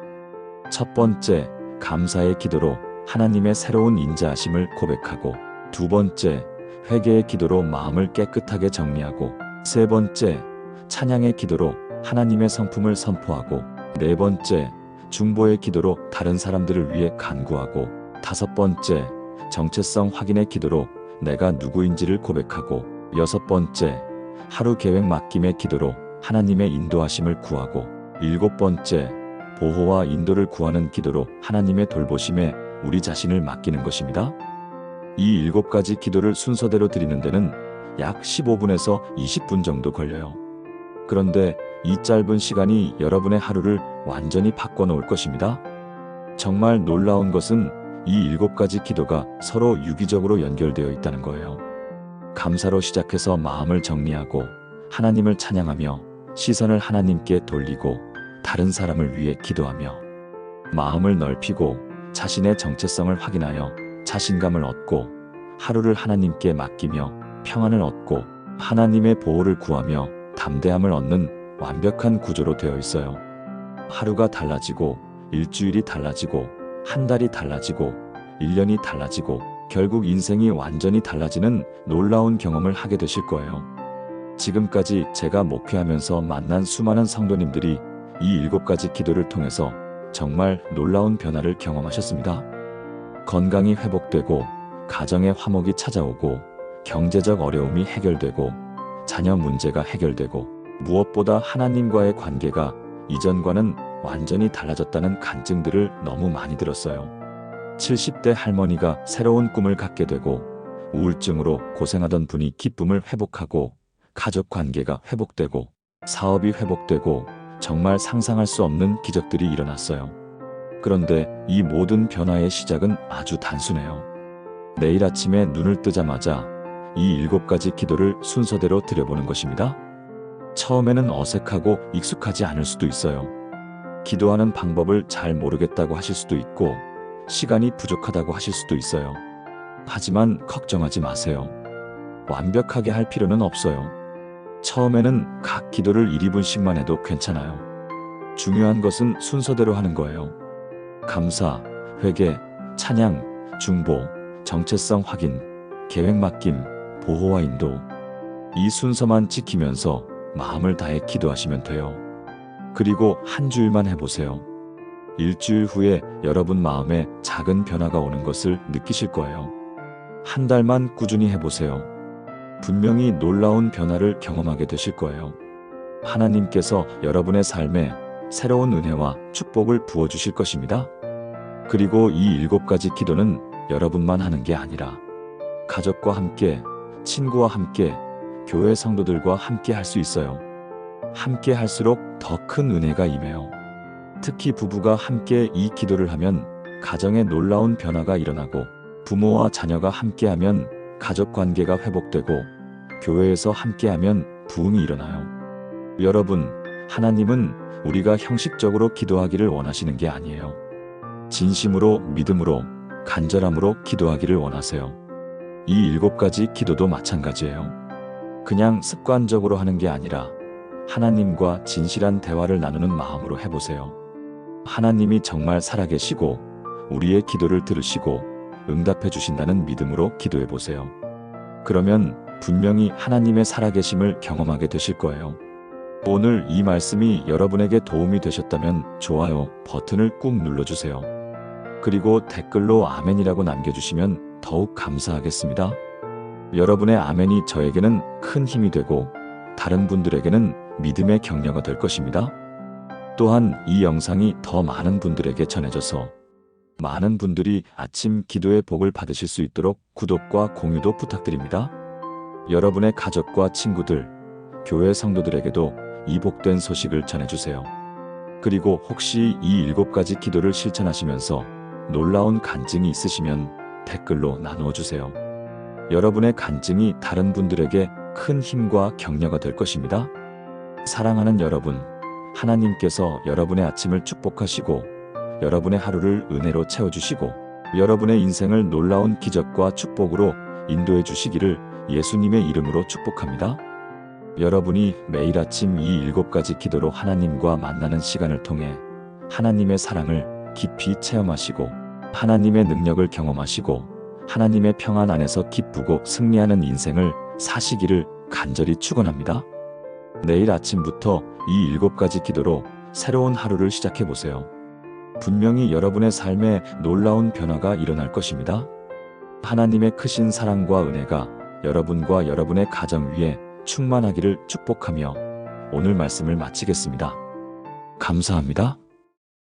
첫 번째, 감사의 기도로 하나님의 새로운 인자하심을 고백하고, 두 번째, 회개의 기도로 마음을 깨끗하게 정리하고, 세 번째, 찬양의 기도로 하나님의 성품을 선포하고, 네 번째, 중보의 기도로 다른 사람들을 위해 간구하고, 다섯 번째, 정체성 확인의 기도로 내가 누구인지를 고백하고, 여섯 번째, 하루 계획 맡김의 기도로 하나님의 인도하심을 구하고, 일곱 번째, 보호와 인도를 구하는 기도로 하나님의 돌보심에 우리 자신을 맡기는 것입니다. 이 7가지 기도를 순서대로 드리는 데는 약 15분에서 20분 정도 걸려요. 그런데 이 짧은 시간이 여러분의 하루를 완전히 바꿔놓을 것입니다. 정말 놀라운 것은 이 7가지 기도가 서로 유기적으로 연결되어 있다는 거예요. 감사로 시작해서 마음을 정리하고 하나님을 찬양하며 시선을 하나님께 돌리고 다른 사람을 위해 기도하며 마음을 넓히고 자신의 정체성을 확인하여 자신감을 얻고 하루를 하나님께 맡기며 평안을 얻고 하나님의 보호를 구하며 담대함을 얻는 완벽한 구조로 되어 있어요. 하루가 달라지고 일주일이 달라지고 한 달이 달라지고 1년이 달라지고 결국 인생이 완전히 달라지는 놀라운 경험을 하게 되실 거예요. 지금까지 제가 목회하면서 만난 수많은 성도님들이 이 7가지 기도를 통해서 정말 놀라운 변화를 경험하셨습니다. 건강이 회복되고 가정의 화목이 찾아오고 경제적 어려움이 해결되고 자녀 문제가 해결되고 무엇보다 하나님과의 관계가 이전과는 완전히 달라졌다는 간증들을 너무 많이 들었어요. 70대 할머니가 새로운 꿈을 갖게 되고 우울증으로 고생하던 분이 기쁨을 회복하고 가족 관계가 회복되고 사업이 회복되고 정말 상상할 수 없는 기적들이 일어났어요. 그런데 이 모든 변화의 시작은 아주 단순해요. 내일 아침에 눈을 뜨자마자 이 7가지 기도를 순서대로 드려보는 것입니다. 처음에는 어색하고 익숙하지 않을 수도 있어요. 기도하는 방법을 잘 모르겠다고 하실 수도 있고 시간이 부족하다고 하실 수도 있어요. 하지만 걱정하지 마세요. 완벽하게 할 필요는 없어요. 처음에는 각 기도를 1~2분씩만 해도 괜찮아요. 중요한 것은 순서대로 하는 거예요. 감사, 회개, 찬양, 중보, 정체성 확인, 계획 맡김, 보호와 인도. 이 순서만 지키면서 마음을 다해 기도하시면 돼요. 그리고 한 주일만 해보세요. 일주일 후에 여러분 마음에 작은 변화가 오는 것을 느끼실 거예요. 한 달만 꾸준히 해보세요. 분명히 놀라운 변화를 경험하게 되실 거예요. 하나님께서 여러분의 삶에 새로운 은혜와 축복을 부어주실 것입니다. 그리고 이 7가지 기도는 여러분만 하는 게 아니라 가족과 함께, 친구와 함께, 교회 성도들과 함께 할 수 있어요. 함께 할수록 더 큰 은혜가 임해요. 특히 부부가 함께 이 기도를 하면 가정에 놀라운 변화가 일어나고 부모와 자녀가 함께하면 가족 관계가 회복되고 교회에서 함께하면 부흥이 일어나요. 여러분, 하나님은 우리가 형식적으로 기도하기를 원하시는 게 아니에요. 진심으로, 믿음으로, 간절함으로 기도하기를 원하세요. 이 7가지 기도도 마찬가지예요. 그냥 습관적으로 하는 게 아니라 하나님과 진실한 대화를 나누는 마음으로 해보세요. 하나님이 정말 살아계시고 우리의 기도를 들으시고 응답해 주신다는 믿음으로 기도해 보세요. 그러면 분명히 하나님의 살아계심을 경험하게 되실 거예요. 오늘 이 말씀이 여러분에게 도움이 되셨다면 좋아요 버튼을 꾹 눌러주세요. 그리고 댓글로 아멘이라고 남겨주시면 더욱 감사하겠습니다. 여러분의 아멘이 저에게는 큰 힘이 되고 다른 분들에게는 믿음의 격려가 될 것입니다. 또한 이 영상이 더 많은 분들에게 전해져서 많은 분들이 아침 기도의 복을 받으실 수 있도록 구독과 공유도 부탁드립니다. 여러분의 가족과 친구들, 교회 성도들에게도 이 복된 소식을 전해주세요. 그리고 혹시 이 7가지 기도를 실천하시면서 놀라운 간증이 있으시면 댓글로 나누어 주세요. 여러분의 간증이 다른 분들에게 큰 힘과 격려가 될 것입니다. 사랑하는 여러분, 하나님께서 여러분의 아침을 축복하시고 여러분의 하루를 은혜로 채워주시고 여러분의 인생을 놀라운 기적과 축복으로 인도해 주시기를 예수님의 이름으로 축복합니다. 여러분이 매일 아침 이 7가지 기도로 하나님과 만나는 시간을 통해 하나님의 사랑을 깊이 체험하시고 하나님의 능력을 경험하시고 하나님의 평안 안에서 기쁘고 승리하는 인생을 사시기를 간절히 축원합니다. 내일 아침부터 이 7가지 기도로 새로운 하루를 시작해 보세요. 분명히 여러분의 삶에 놀라운 변화가 일어날 것입니다. 하나님의 크신 사랑과 은혜가 여러분과 여러분의 가정 위에 충만하기를 축복하며 오늘 말씀을 마치겠습니다. 감사합니다.